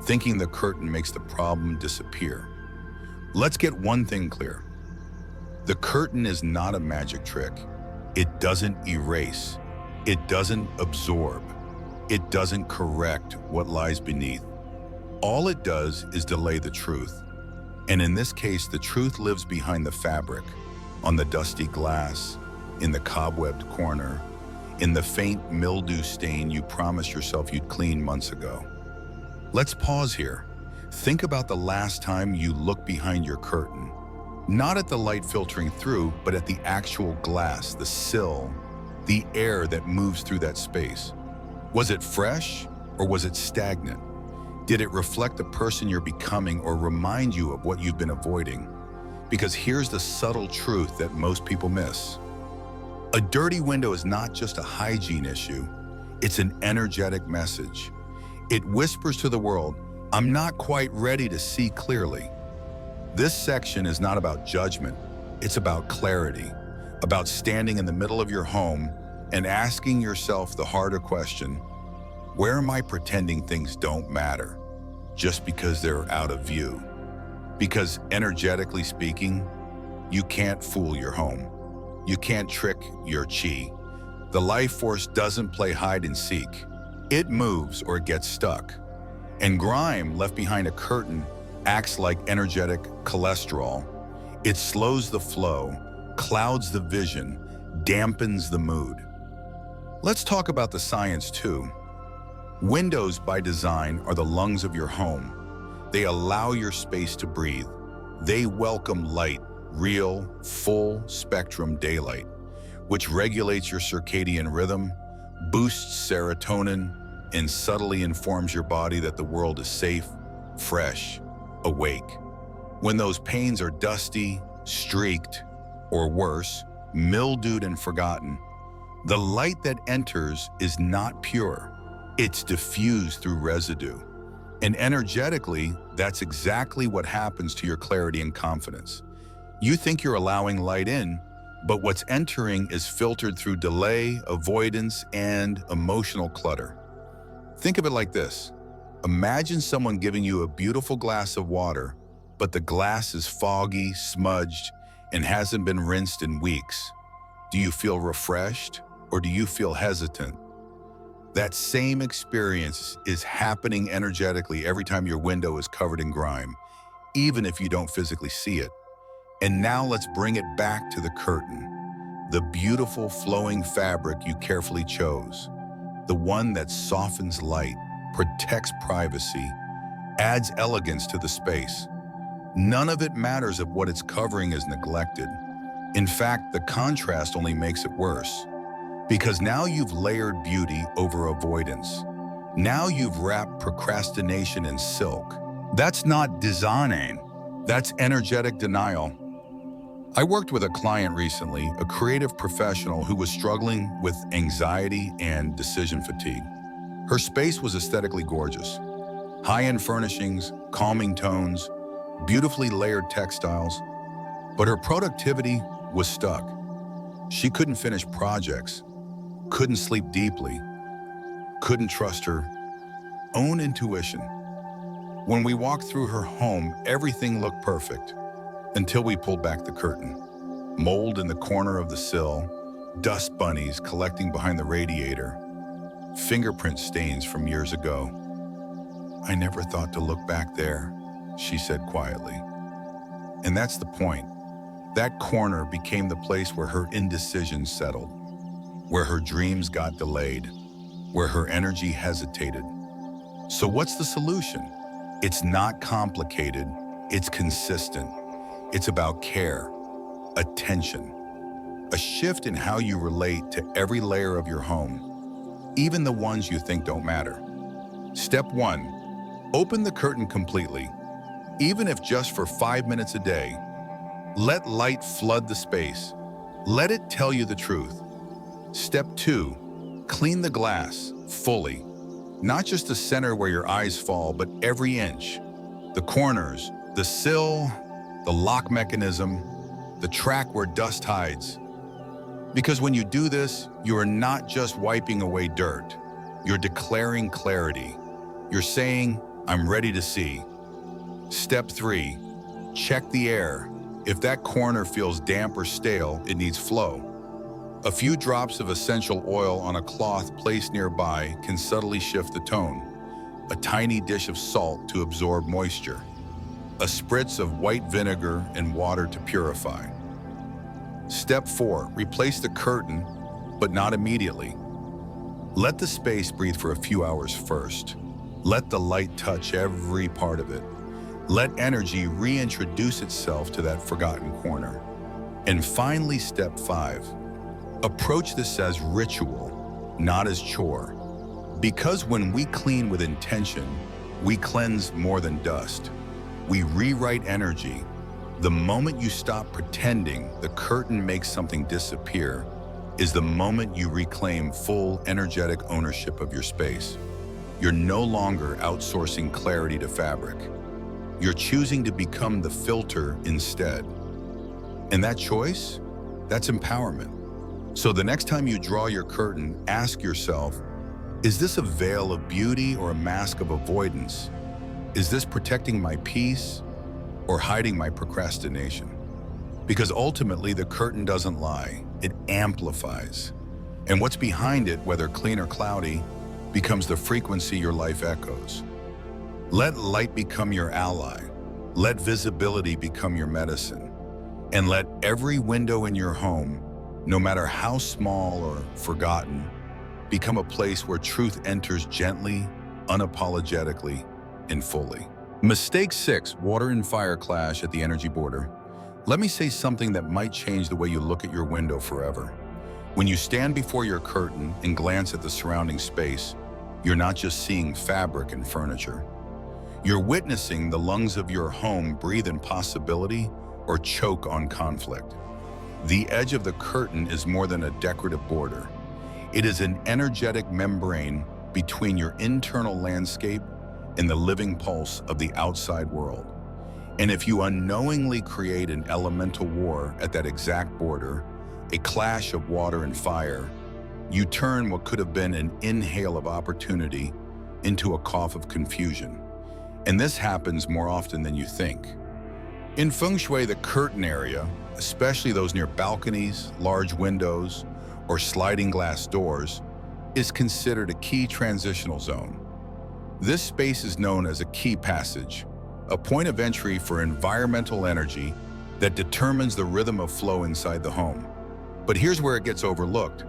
thinking the curtain makes the problem disappear. Let's get one thing clear. The curtain is not a magic trick. It doesn't erase. It doesn't absorb. It doesn't correct what lies beneath. All it does is delay the truth. And in this case, the truth lives behind the fabric, on the dusty glass, in the cobwebbed corner, in the faint mildew stain you promised yourself you'd clean months ago. Let's pause here. Think about the last time you looked behind your curtain, not at the light filtering through, but at the actual glass, the sill, the air that moves through that space. Was it fresh or was it stagnant? Did it reflect the person you're becoming or remind you of what you've been avoiding? Because here's the subtle truth that most people miss. A dirty window is not just a hygiene issue, it's an energetic message. It whispers to the world, I'm not quite ready to see clearly. This section is not about judgment, it's about clarity, about standing in the middle of your home and asking yourself the harder question, where am I pretending things don't matter just because they're out of view? Because energetically speaking, you can't fool your home. You can't trick your chi. The life force doesn't play hide and seek. It moves or it gets stuck. And grime left behind a curtain acts like energetic cholesterol. It slows the flow, clouds the vision, dampens the mood. Let's talk about the science too. Windows by design are the lungs of your home. They allow your space to breathe. They welcome light, real, full-spectrum daylight, which regulates your circadian rhythm, boosts serotonin, and subtly informs your body that the world is safe, fresh, awake. When those panes are dusty, streaked, or worse, mildewed and forgotten, the light that enters is not pure. It's diffused through residue. And energetically, that's exactly what happens to your clarity and confidence. You think you're allowing light in, but what's entering is filtered through delay, avoidance, and emotional clutter. Think of it like this. Imagine someone giving you a beautiful glass of water, but the glass is foggy, smudged, and hasn't been rinsed in weeks. Do you feel refreshed, or do you feel hesitant? That same experience is happening energetically every time your window is covered in grime, even if you don't physically see it. And now let's bring it back to the curtain, the beautiful flowing fabric you carefully chose, the one that softens light, protects privacy, adds elegance to the space. None of it matters if what it's covering is neglected. In fact, the contrast only makes it worse. Because now you've layered beauty over avoidance. Now you've wrapped procrastination in silk. That's not design, that's energetic denial. I worked with a client recently, a creative professional who was struggling with anxiety and decision fatigue. Her space was aesthetically gorgeous. High-end furnishings, calming tones, beautifully layered textiles, but her productivity was stuck. She couldn't finish projects, couldn't sleep deeply, couldn't trust her own intuition. When we walked through her home, everything looked perfect until we pulled back the curtain. Mold in the corner of the sill, dust bunnies collecting behind the radiator, fingerprint stains from years ago. "I never thought to look back there," she said quietly. And that's the point. That corner became the place where her indecision settled, where her dreams got delayed, where her energy hesitated. So what's the solution? It's not complicated, it's consistent. It's about care, attention, a shift in how you relate to every layer of your home, even the ones you think don't matter. Step 1, open the curtain completely, even if just for 5 minutes a day. Let light flood the space. Let it tell you the truth. Step 2, clean the glass fully. Not just the center where your eyes fall, but every inch. The corners, the sill, the lock mechanism, the track where dust hides. Because when you do this, you are not just wiping away dirt. You're declaring clarity. You're saying, "I'm ready to see." Step 3, check the air. If that corner feels damp or stale, it needs flow. A few drops of essential oil on a cloth placed nearby can subtly shift the tone. A tiny dish of salt to absorb moisture. A spritz of white vinegar and water to purify. Step 4, replace the curtain, but not immediately. Let the space breathe for a few hours first. Let the light touch every part of it. Let energy reintroduce itself to that forgotten corner. And finally, step 5, approach this as ritual, not as chore. Because when we clean with intention, we cleanse more than dust. We rewrite energy. The moment you stop pretending the curtain makes something disappear is the moment you reclaim full energetic ownership of your space. You're no longer outsourcing clarity to fabric. You're choosing to become the filter instead. And that choice, that's empowerment. So the next time you draw your curtain, ask yourself, is this a veil of beauty or a mask of avoidance? Is this protecting my peace or hiding my procrastination? Because ultimately the curtain doesn't lie, it amplifies. And what's behind it, whether clean or cloudy, becomes the frequency your life echoes. Let light become your ally. Let visibility become your medicine. And let every window in your home, no matter how small or forgotten, become a place where truth enters gently, unapologetically, and fully. Mistake 6, water and fire clash at the energy border. Let me say something that might change the way you look at your window forever. When you stand before your curtain and glance at the surrounding space, you're not just seeing fabric and furniture. You're witnessing the lungs of your home breathe in possibility or choke on conflict. The edge of the curtain is more than a decorative border. It is an energetic membrane between your internal landscape and the living pulse of the outside world. And if you unknowingly create an elemental war at that exact border, a clash of water and fire, you turn what could have been an inhale of opportunity into a cough of confusion. And this happens more often than you think. In Feng Shui, the curtain area, especially those near balconies, large windows, or sliding glass doors, is considered a key transitional zone. This space is known as a key passage, a point of entry for environmental energy that determines the rhythm of flow inside the home. But here's where it gets overlooked.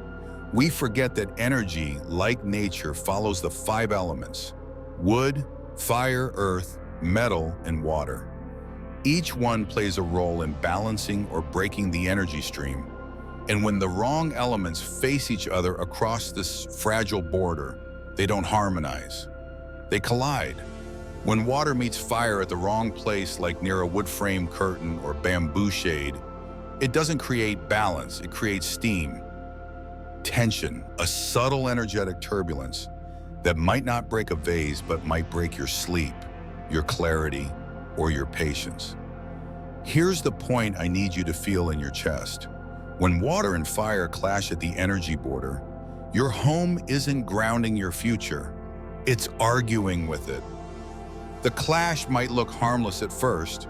We forget that energy, like nature, follows the 5 elements: wood, fire, earth, metal, and water. Each one plays a role in balancing or breaking the energy stream. And when the wrong elements face each other across this fragile border, they don't harmonize. They collide. When water meets fire at the wrong place, like near a wood frame curtain or bamboo shade, it doesn't create balance, it creates steam. Tension, a subtle energetic turbulence that might not break a vase but might break your sleep, your clarity, or your patience. Here's the point I need you to feel in your chest. When water and fire clash at the energy border, your home isn't grounding your future, it's arguing with it. The clash might look harmless at first: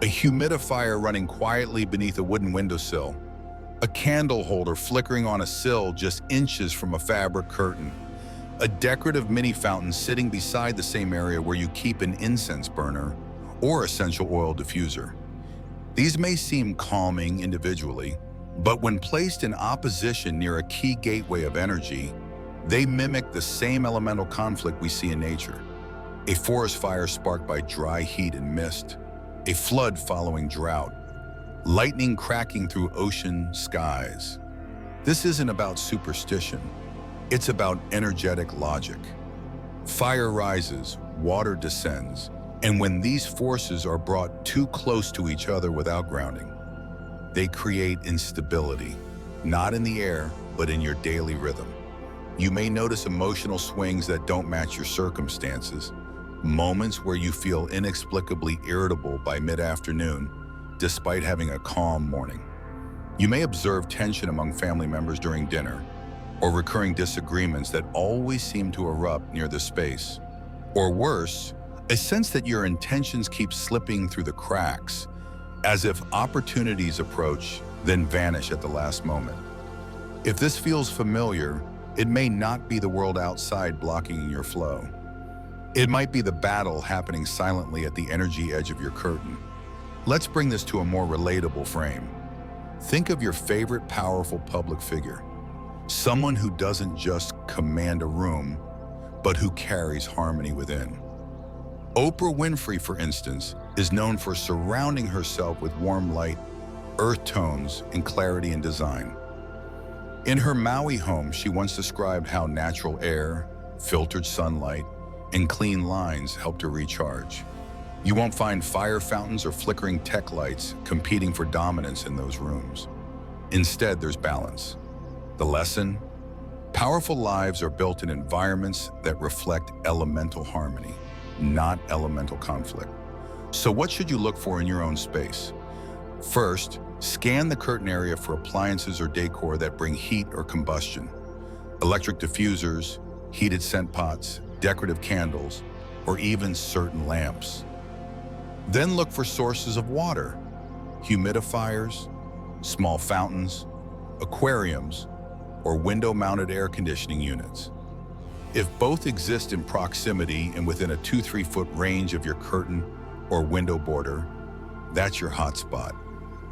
a humidifier running quietly beneath a wooden windowsill, a candle holder flickering on a sill just inches from a fabric curtain, a decorative mini fountain sitting beside the same area where you keep an incense burner or essential oil diffuser. These may seem calming individually, but when placed in opposition near a key gateway of energy, they mimic the same elemental conflict we see in nature. A forest fire sparked by dry heat and mist, a flood following drought, lightning cracking through ocean skies. This isn't about superstition, it's about energetic logic. Fire rises, water descends, and when these forces are brought too close to each other without grounding, they create instability, not in the air, but in your daily rhythm. You may notice emotional swings that don't match your circumstances, moments where you feel inexplicably irritable by mid-afternoon, despite having a calm morning. You may observe tension among family members during dinner, or recurring disagreements that always seem to erupt near this space. Or worse, a sense that your intentions keep slipping through the cracks, as if opportunities approach, then vanish at the last moment. If this feels familiar, it may not be the world outside blocking your flow. It might be the battle happening silently at the energy edge of your curtain. Let's bring this to a more relatable frame. Think of your favorite powerful public figure, someone who doesn't just command a room, but who carries harmony within. Oprah Winfrey, for instance, is known for surrounding herself with warm light, earth tones, and clarity in design. In her Maui home, she once described how natural air, filtered sunlight, and clean lines helped her recharge. You won't find fire fountains or flickering tech lights competing for dominance in those rooms. Instead, there's balance. The lesson? Powerful lives are built in environments that reflect elemental harmony, not elemental conflict. So what should you look for in your own space? First, scan the curtain area for appliances or decor that bring heat or combustion. Electric diffusers, heated scent pots, decorative candles, or even certain lamps. Then look for sources of water, humidifiers, small fountains, aquariums, or window-mounted air conditioning units. If both exist in proximity and within a 2-3 foot range of your curtain or window border, that's your hotspot.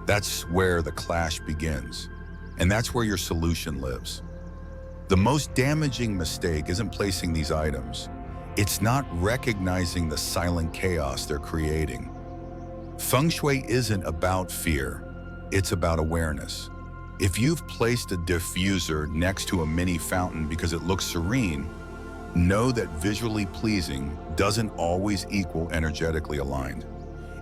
That's where the clash begins, and that's where your solution lives. The most damaging mistake isn't placing these items. It's not recognizing the silent chaos they're creating. Feng Shui isn't about fear, it's about awareness. If you've placed a diffuser next to a mini fountain because it looks serene, know that visually pleasing doesn't always equal energetically aligned.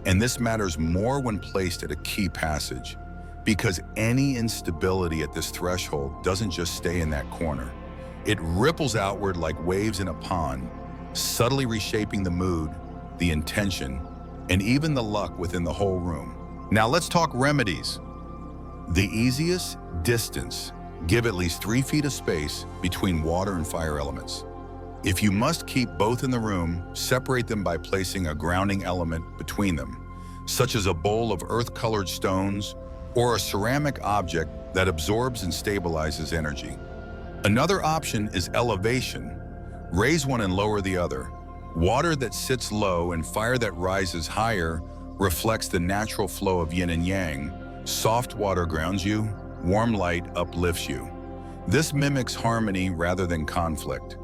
And this matters more when placed at a key passage, because any instability at this threshold doesn't just stay in that corner. It ripples outward like waves in a pond, subtly reshaping the mood, the intention, and even the luck within the whole room. Now let's talk remedies. The easiest: distance. Give at least 3 feet of space between water and fire elements. If you must keep both in the room, separate them by placing a grounding element between them, such as a bowl of earth-colored stones or a ceramic object that absorbs and stabilizes energy. Another option is elevation. Raise one and lower the other. Water that sits low and fire that rises higher reflects the natural flow of yin and yang. Soft water grounds you, warm light uplifts you. This mimics harmony rather than conflict.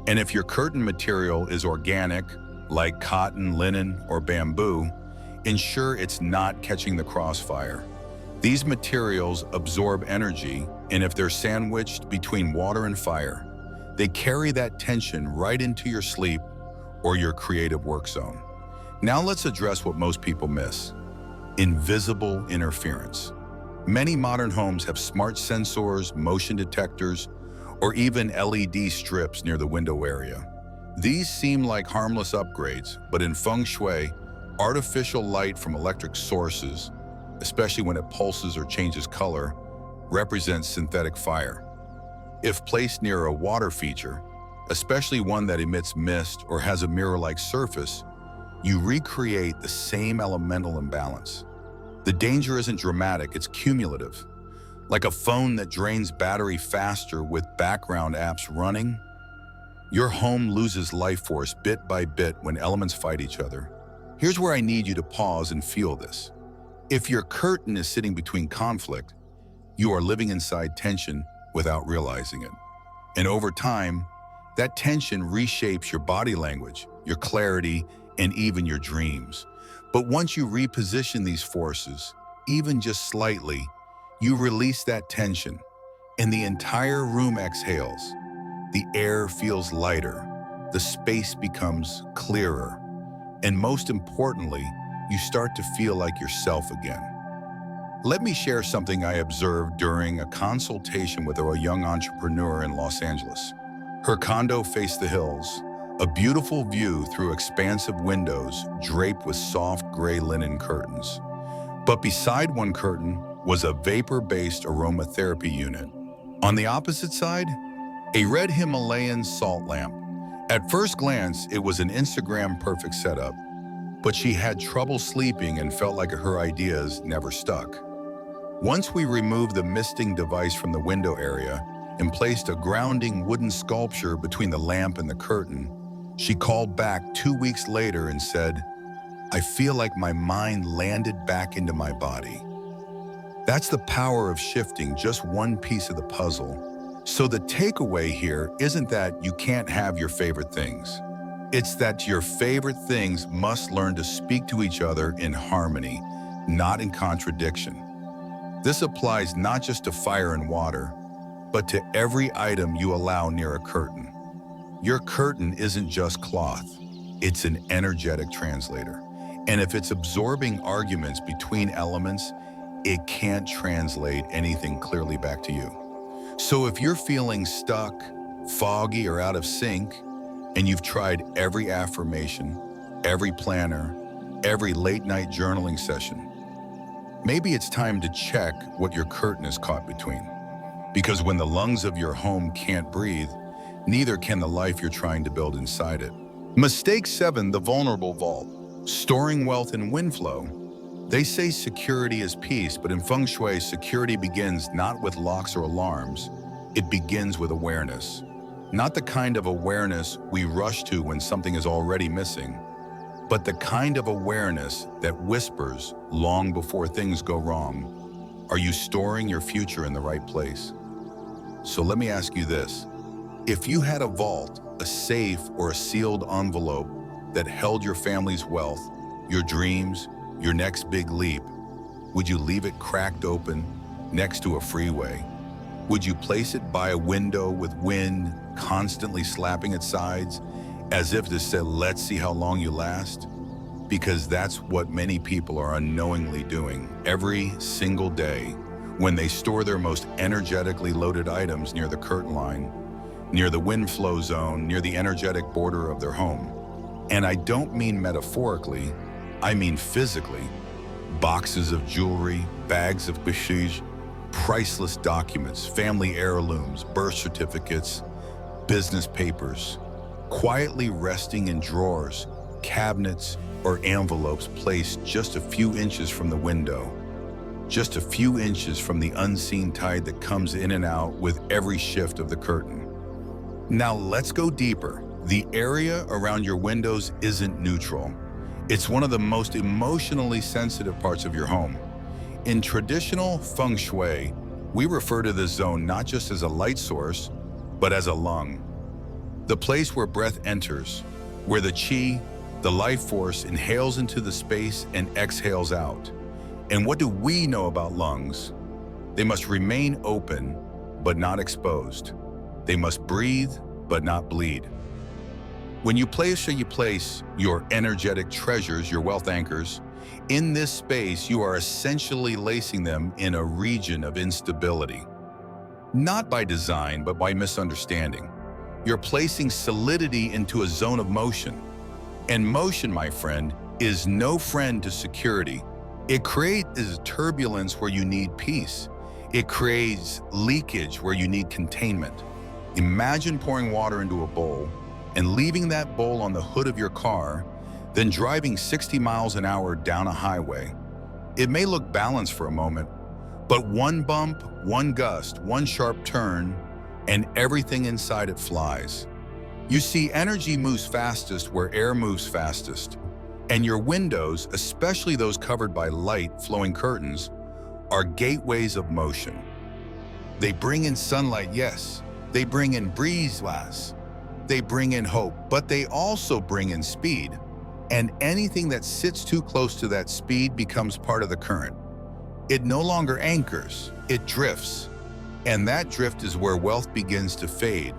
And if your curtain material is organic, like cotton, linen, or bamboo, ensure it's not catching the crossfire. These materials absorb energy, and if they're sandwiched between water and fire, they carry that tension right into your sleep or your creative work zone. Now let's address what most people miss: invisible interference. Many modern homes have smart sensors, motion detectors, or even LED strips near the window area. These seem like harmless upgrades, but in Feng Shui, artificial light from electric sources, especially when it pulses or changes color, represents synthetic fire. If placed near a water feature, especially one that emits mist or has a mirror-like surface, you recreate the same elemental imbalance. The danger isn't dramatic, it's cumulative. Like a phone that drains battery faster with background apps running, your home loses life force bit by bit when elements fight each other. Here's where I need you to pause and feel this. If your curtain is sitting between conflict, you are living inside tension without realizing it. And over time, that tension reshapes your body language, your clarity, and even your dreams. But once you reposition these forces, even just slightly, you release that tension, and the entire room exhales. The air feels lighter, the space becomes clearer, and most importantly, you start to feel like yourself again. Let me share something I observed during a consultation with a young entrepreneur in Los Angeles. Her condo faced the hills, a beautiful view through expansive windows draped with soft gray linen curtains. But beside one curtain was a vapor-based aromatherapy unit. On the opposite side, a red Himalayan salt lamp. At first glance, it was an Instagram-perfect setup, but she had trouble sleeping and felt like her ideas never stuck. Once we removed the misting device from the window area and placed a grounding wooden sculpture between the lamp and the curtain, she called back 2 weeks later and said, "I feel like my mind landed back into my body." That's the power of shifting just one piece of the puzzle. So the takeaway here isn't that you can't have your favorite things. It's that your favorite things must learn to speak to each other in harmony, not in contradiction. This applies not just to fire and water, but to every item you allow near a curtain. Your curtain isn't just cloth, it's an energetic translator. And if it's absorbing arguments between elements, it can't translate anything clearly back to you. So if you're feeling stuck, foggy, or out of sync, and you've tried every affirmation, every planner, every late-night journaling session, maybe it's time to check what your curtain is caught between. Because when the lungs of your home can't breathe, neither can the life you're trying to build inside it. Mistake 7, the vulnerable vault. Storing wealth in wind flow. They say security is peace, but in Feng Shui, security begins not with locks or alarms, It begins with awareness. Not the kind of awareness we rush to when something is already missing, but the kind of awareness that whispers long before things go wrong. Are you storing your future in the right place? So let me ask you this. If you had a vault, a safe, or a sealed envelope that held your family's wealth, your dreams, your next big leap, would you leave it cracked open next to a freeway? Would you place it by a window with wind constantly slapping its sides as if to say, let's see how long you last? Because that's what many people are unknowingly doing every single day when they store their most energetically loaded items near the curtain line, near the wind flow zone, near the energetic border of their home. And I don't mean metaphorically, I mean physically. Boxes of jewelry, bags of prestige, priceless documents, family heirlooms, birth certificates, business papers, quietly resting in drawers, cabinets, or envelopes placed just a few inches from the window, just a few inches from the unseen tide that comes in and out with every shift of the curtain. Now let's go deeper. The area around your windows isn't neutral. It's one of the most emotionally sensitive parts of your home. In traditional Feng Shui, we refer to this zone not just as a light source, but as a lung. The place where breath enters, where the qi, the life force, inhales into the space and exhales out. And what do we know about lungs? They must remain open, but not exposed. They must breathe, but not bleed. When you place your energetic treasures, your wealth anchors, in this space, you are essentially lacing them in a region of instability. Not by design, but by misunderstanding. You're placing solidity into a zone of motion. And motion, my friend, is no friend to security. It creates turbulence where you need peace. It creates leakage where you need containment. Imagine pouring water into a bowl and leaving that bowl on the hood of your car, then driving 60 miles an hour down a highway. It may look balanced for a moment, but one bump, one gust, one sharp turn, and everything inside it flies. You see, energy moves fastest where air moves fastest, and your windows, especially those covered by light, flowing curtains, are gateways of motion. They bring in sunlight, yes. They bring in breeze, yes. They bring in hope, but they also bring in speed. And anything that sits too close to that speed becomes part of the current. It no longer anchors, it drifts. And that drift is where wealth begins to fade,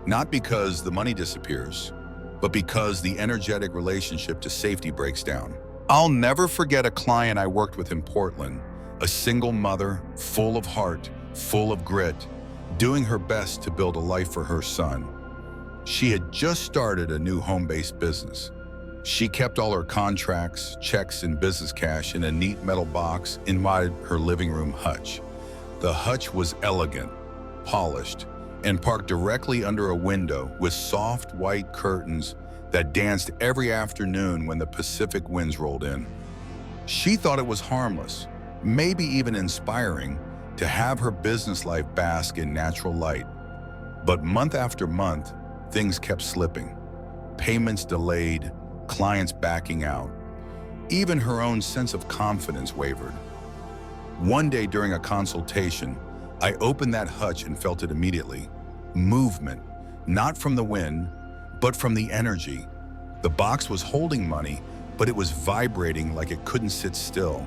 not because the money disappears, but because the energetic relationship to safety breaks down. I'll never forget a client I worked with in Portland, a single mother, full of heart, full of grit, doing her best to build a life for her son. She had just started a new home-based business. She kept all her contracts, checks, and business cash in a neat metal box inside her living room hutch. The hutch was elegant, polished, and parked directly under a window with soft white curtains that danced every afternoon when the Pacific winds rolled in. She thought it was harmless, maybe even inspiring, to have her business life bask in natural light. But month after month, things kept slipping. Payments delayed, clients backing out. Even her own sense of confidence wavered. One day during a consultation, I opened that hutch and felt it immediately. Movement, not from the wind, but from the energy. The box was holding money, but it was vibrating like it couldn't sit still,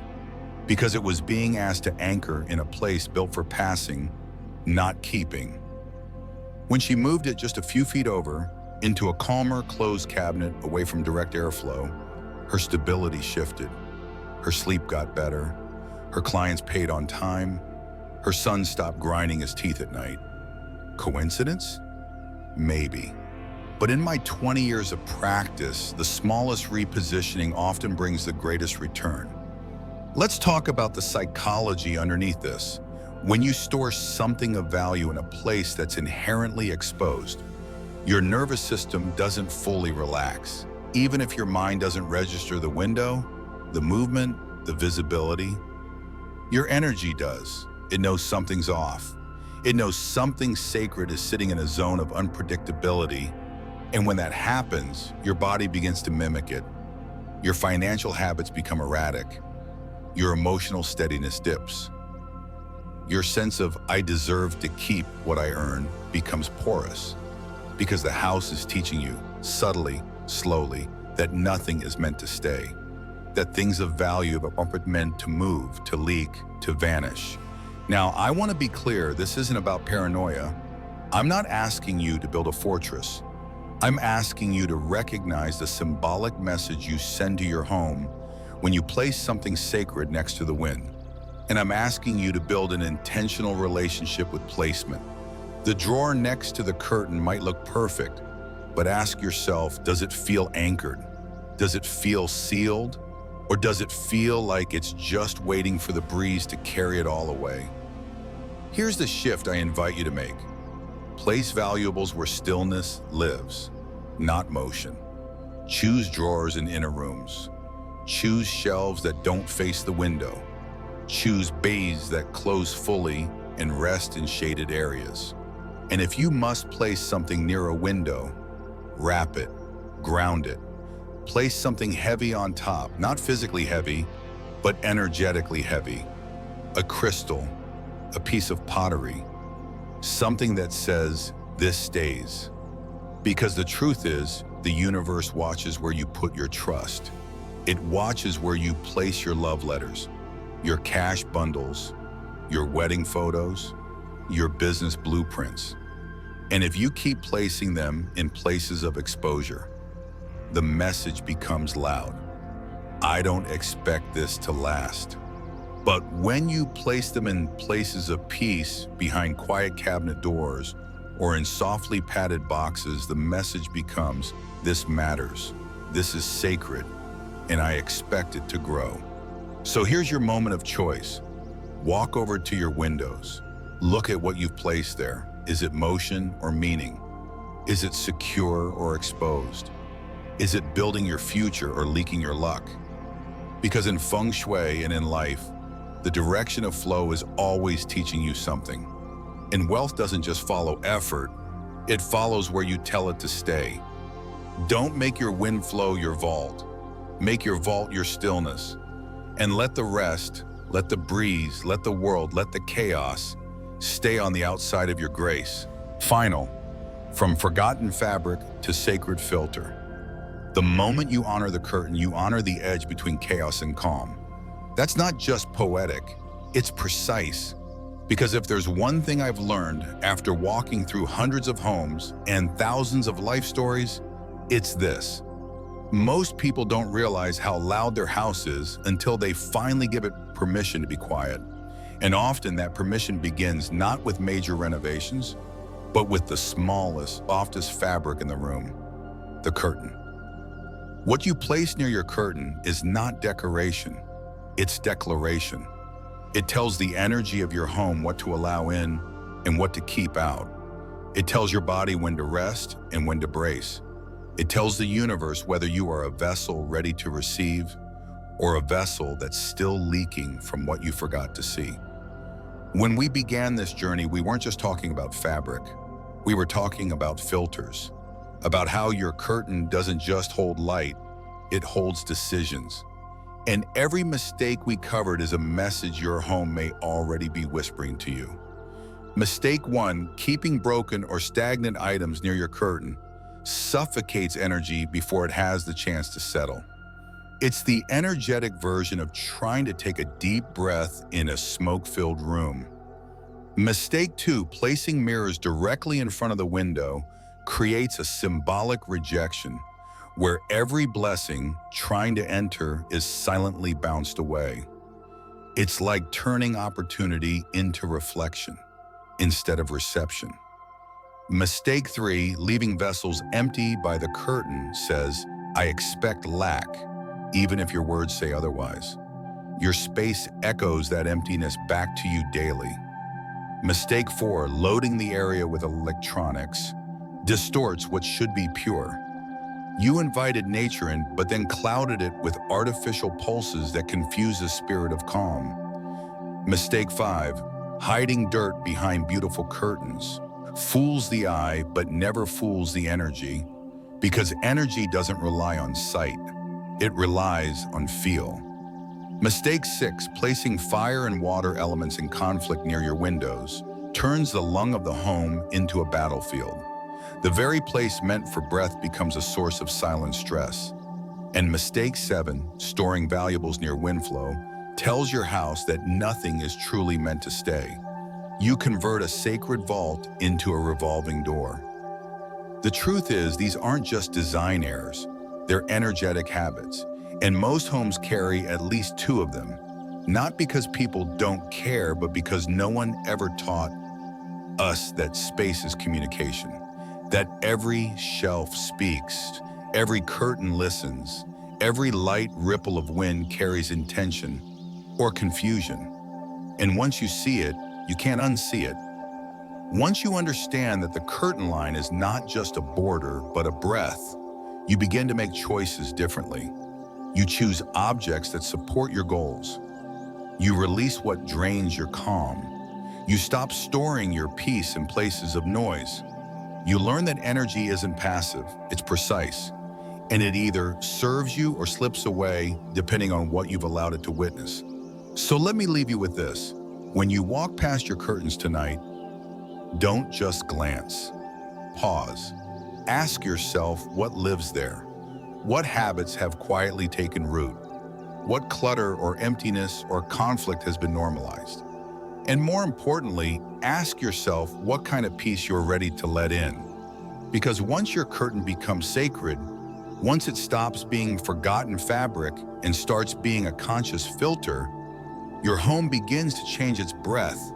because it was being asked to anchor in a place built for passing, not keeping. When she moved it just a few feet over, into a calmer, closed cabinet away from direct airflow, her stability shifted. Her sleep got better. Her clients paid on time. Her son stopped grinding his teeth at night. Coincidence? Maybe. But in my 20 years of practice, the smallest repositioning often brings the greatest return. Let's talk about the psychology underneath this. When you store something of value in a place that's inherently exposed, your nervous system doesn't fully relax. Even if your mind doesn't register the window, the movement, the visibility, your energy does. It knows something's off. It knows something sacred is sitting in a zone of unpredictability, and when that happens, your body begins to mimic it. Your financial habits become erratic. Your emotional steadiness dips. Your sense of "I deserve to keep what I earn" becomes porous, because the house is teaching you, subtly, slowly, that nothing is meant to stay, that things of value aren't meant to move, to leak, to vanish. Now, I want to be clear, this isn't about paranoia. I'm not asking you to build a fortress. I'm asking you to recognize the symbolic message you send to your home when you place something sacred next to the wind. And I'm asking you to build an intentional relationship with placement. The drawer next to the curtain might look perfect, but ask yourself, does it feel anchored? Does it feel sealed? Or does it feel like it's just waiting for the breeze to carry it all away? Here's the shift I invite you to make. Place valuables where stillness lives, not motion. Choose drawers in inner rooms. Choose shelves that don't face the window. Choose bays that close fully and rest in shaded areas. And if you must place something near a window, wrap it, ground it. Place something heavy on top, not physically heavy, but energetically heavy. A crystal, a piece of pottery, something that says, "This stays." Because the truth is, the universe watches where you put your trust. It watches where you place your love letters, your cash bundles, your wedding photos, your business blueprints. And if you keep placing them in places of exposure, the message becomes loud. I don't expect this to last. But when you place them in places of peace, behind quiet cabinet doors, or in softly padded boxes, the message becomes, this matters, this is sacred, and I expect it to grow. So here's your moment of choice. Walk over to your windows. Look at what you've placed there. Is it motion or meaning? Is it secure or exposed? Is it building your future or leaking your luck? Because in Feng Shui and in life, the direction of flow is always teaching you something. And wealth doesn't just follow effort, it follows where you tell it to stay. Don't make your wind flow your vault. Make your vault your stillness. And let the rest, let the breeze, let the world, let the chaos stay on the outside of your grace. Final, from forgotten fabric to sacred filter. The moment you honor the curtain, you honor the edge between chaos and calm. That's not just poetic, it's precise. Because if there's one thing I've learned after walking through hundreds of homes and thousands of life stories, it's this. Most people don't realize how loud their house is until they finally give it permission to be quiet. And often that permission begins not with major renovations, but with the smallest, softest fabric in the room, the curtain. What you place near your curtain is not decoration, it's declaration. It tells the energy of your home what to allow in and what to keep out. It tells your body when to rest and when to brace. It tells the universe whether you are a vessel ready to receive or a vessel that's still leaking from what you forgot to see. When we began this journey, we weren't just talking about fabric. We were talking about filters, about how your curtain doesn't just hold light, it holds decisions. And every mistake we covered is a message your home may already be whispering to you. Mistake 1, keeping broken or stagnant items near your curtain suffocates energy before it has the chance to settle. It's the energetic version of trying to take a deep breath in a smoke-filled room. Mistake 2, placing mirrors directly in front of the window creates a symbolic rejection where every blessing trying to enter is silently bounced away. It's like turning opportunity into reflection instead of reception. Mistake 3, leaving vessels empty by the curtain says, I expect lack, even if your words say otherwise. Your space echoes that emptiness back to you daily. Mistake 4, loading the area with electronics distorts what should be pure. You invited nature in, but then clouded it with artificial pulses that confuse the spirit of calm. Mistake 5, hiding dirt behind beautiful curtains, fools the eye but never fools the energy, because energy doesn't rely on sight, it relies on feel. Mistake 6, placing fire and water elements in conflict near your windows, turns the lung of the home into a battlefield. The very place meant for breath becomes a source of silent stress. And mistake 7, storing valuables near wind flow, tells your house that nothing is truly meant to stay. You convert a sacred vault into a revolving door. The truth is, these aren't just design errors, they're energetic habits, and most homes carry at least 2 of them, not because people don't care, but because no one ever taught us that space is communication, that every shelf speaks, every curtain listens, every light ripple of wind carries intention or confusion. And once you see it, you can't unsee it. Once you understand that the curtain line is not just a border, but a breath, you begin to make choices differently. You choose objects that support your goals. You release what drains your calm. You stop storing your peace in places of noise. You learn that energy isn't passive, it's precise, and it either serves you or slips away depending on what you've allowed it to witness. So let me leave you with this. When you walk past your curtains tonight, don't just glance. Pause. Ask yourself what lives there. What habits have quietly taken root? What clutter or emptiness or conflict has been normalized? And more importantly, ask yourself what kind of peace you're ready to let in. Because once your curtain becomes sacred, once it stops being forgotten fabric and starts being a conscious filter, your home begins to change its breath.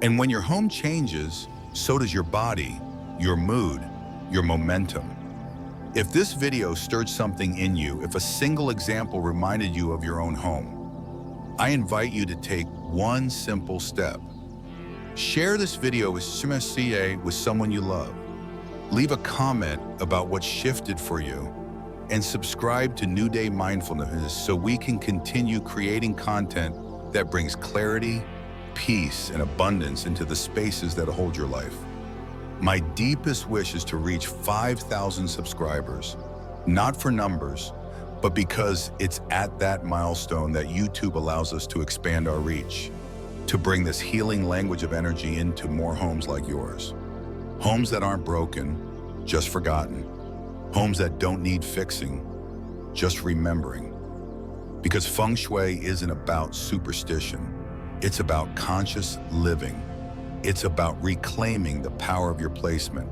And when your home changes, so does your body, your mood, your momentum. If this video stirred something in you, if a single example reminded you of your own home, I invite you to take one simple step. Share this video with someone you love. Leave a comment about what shifted for you, and subscribe to New Day Mindfulness so we can continue creating content that brings clarity, peace, and abundance into the spaces that hold your life. My deepest wish is to reach 5,000 subscribers, not for numbers, but because it's at that milestone that YouTube allows us to expand our reach, to bring this healing language of energy into more homes like yours. Homes that aren't broken, just forgotten. Homes that don't need fixing, just remembering. Because Feng Shui isn't about superstition. It's about conscious living. It's about reclaiming the power of your placement.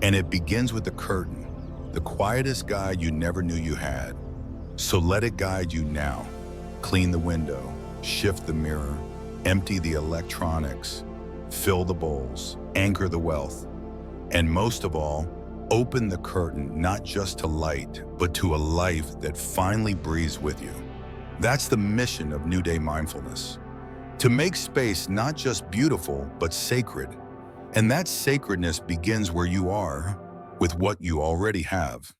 And it begins with the curtain, the quietest guide you never knew you had. So let it guide you now. Clean the window, shift the mirror, empty the electronics, fill the bowls, anchor the wealth. And most of all, open the curtain not just to light, but to a life that finally breathes with you. That's the mission of New Day Mindfulness. To make space not just beautiful, but sacred. And that sacredness begins where you are, with what you already have.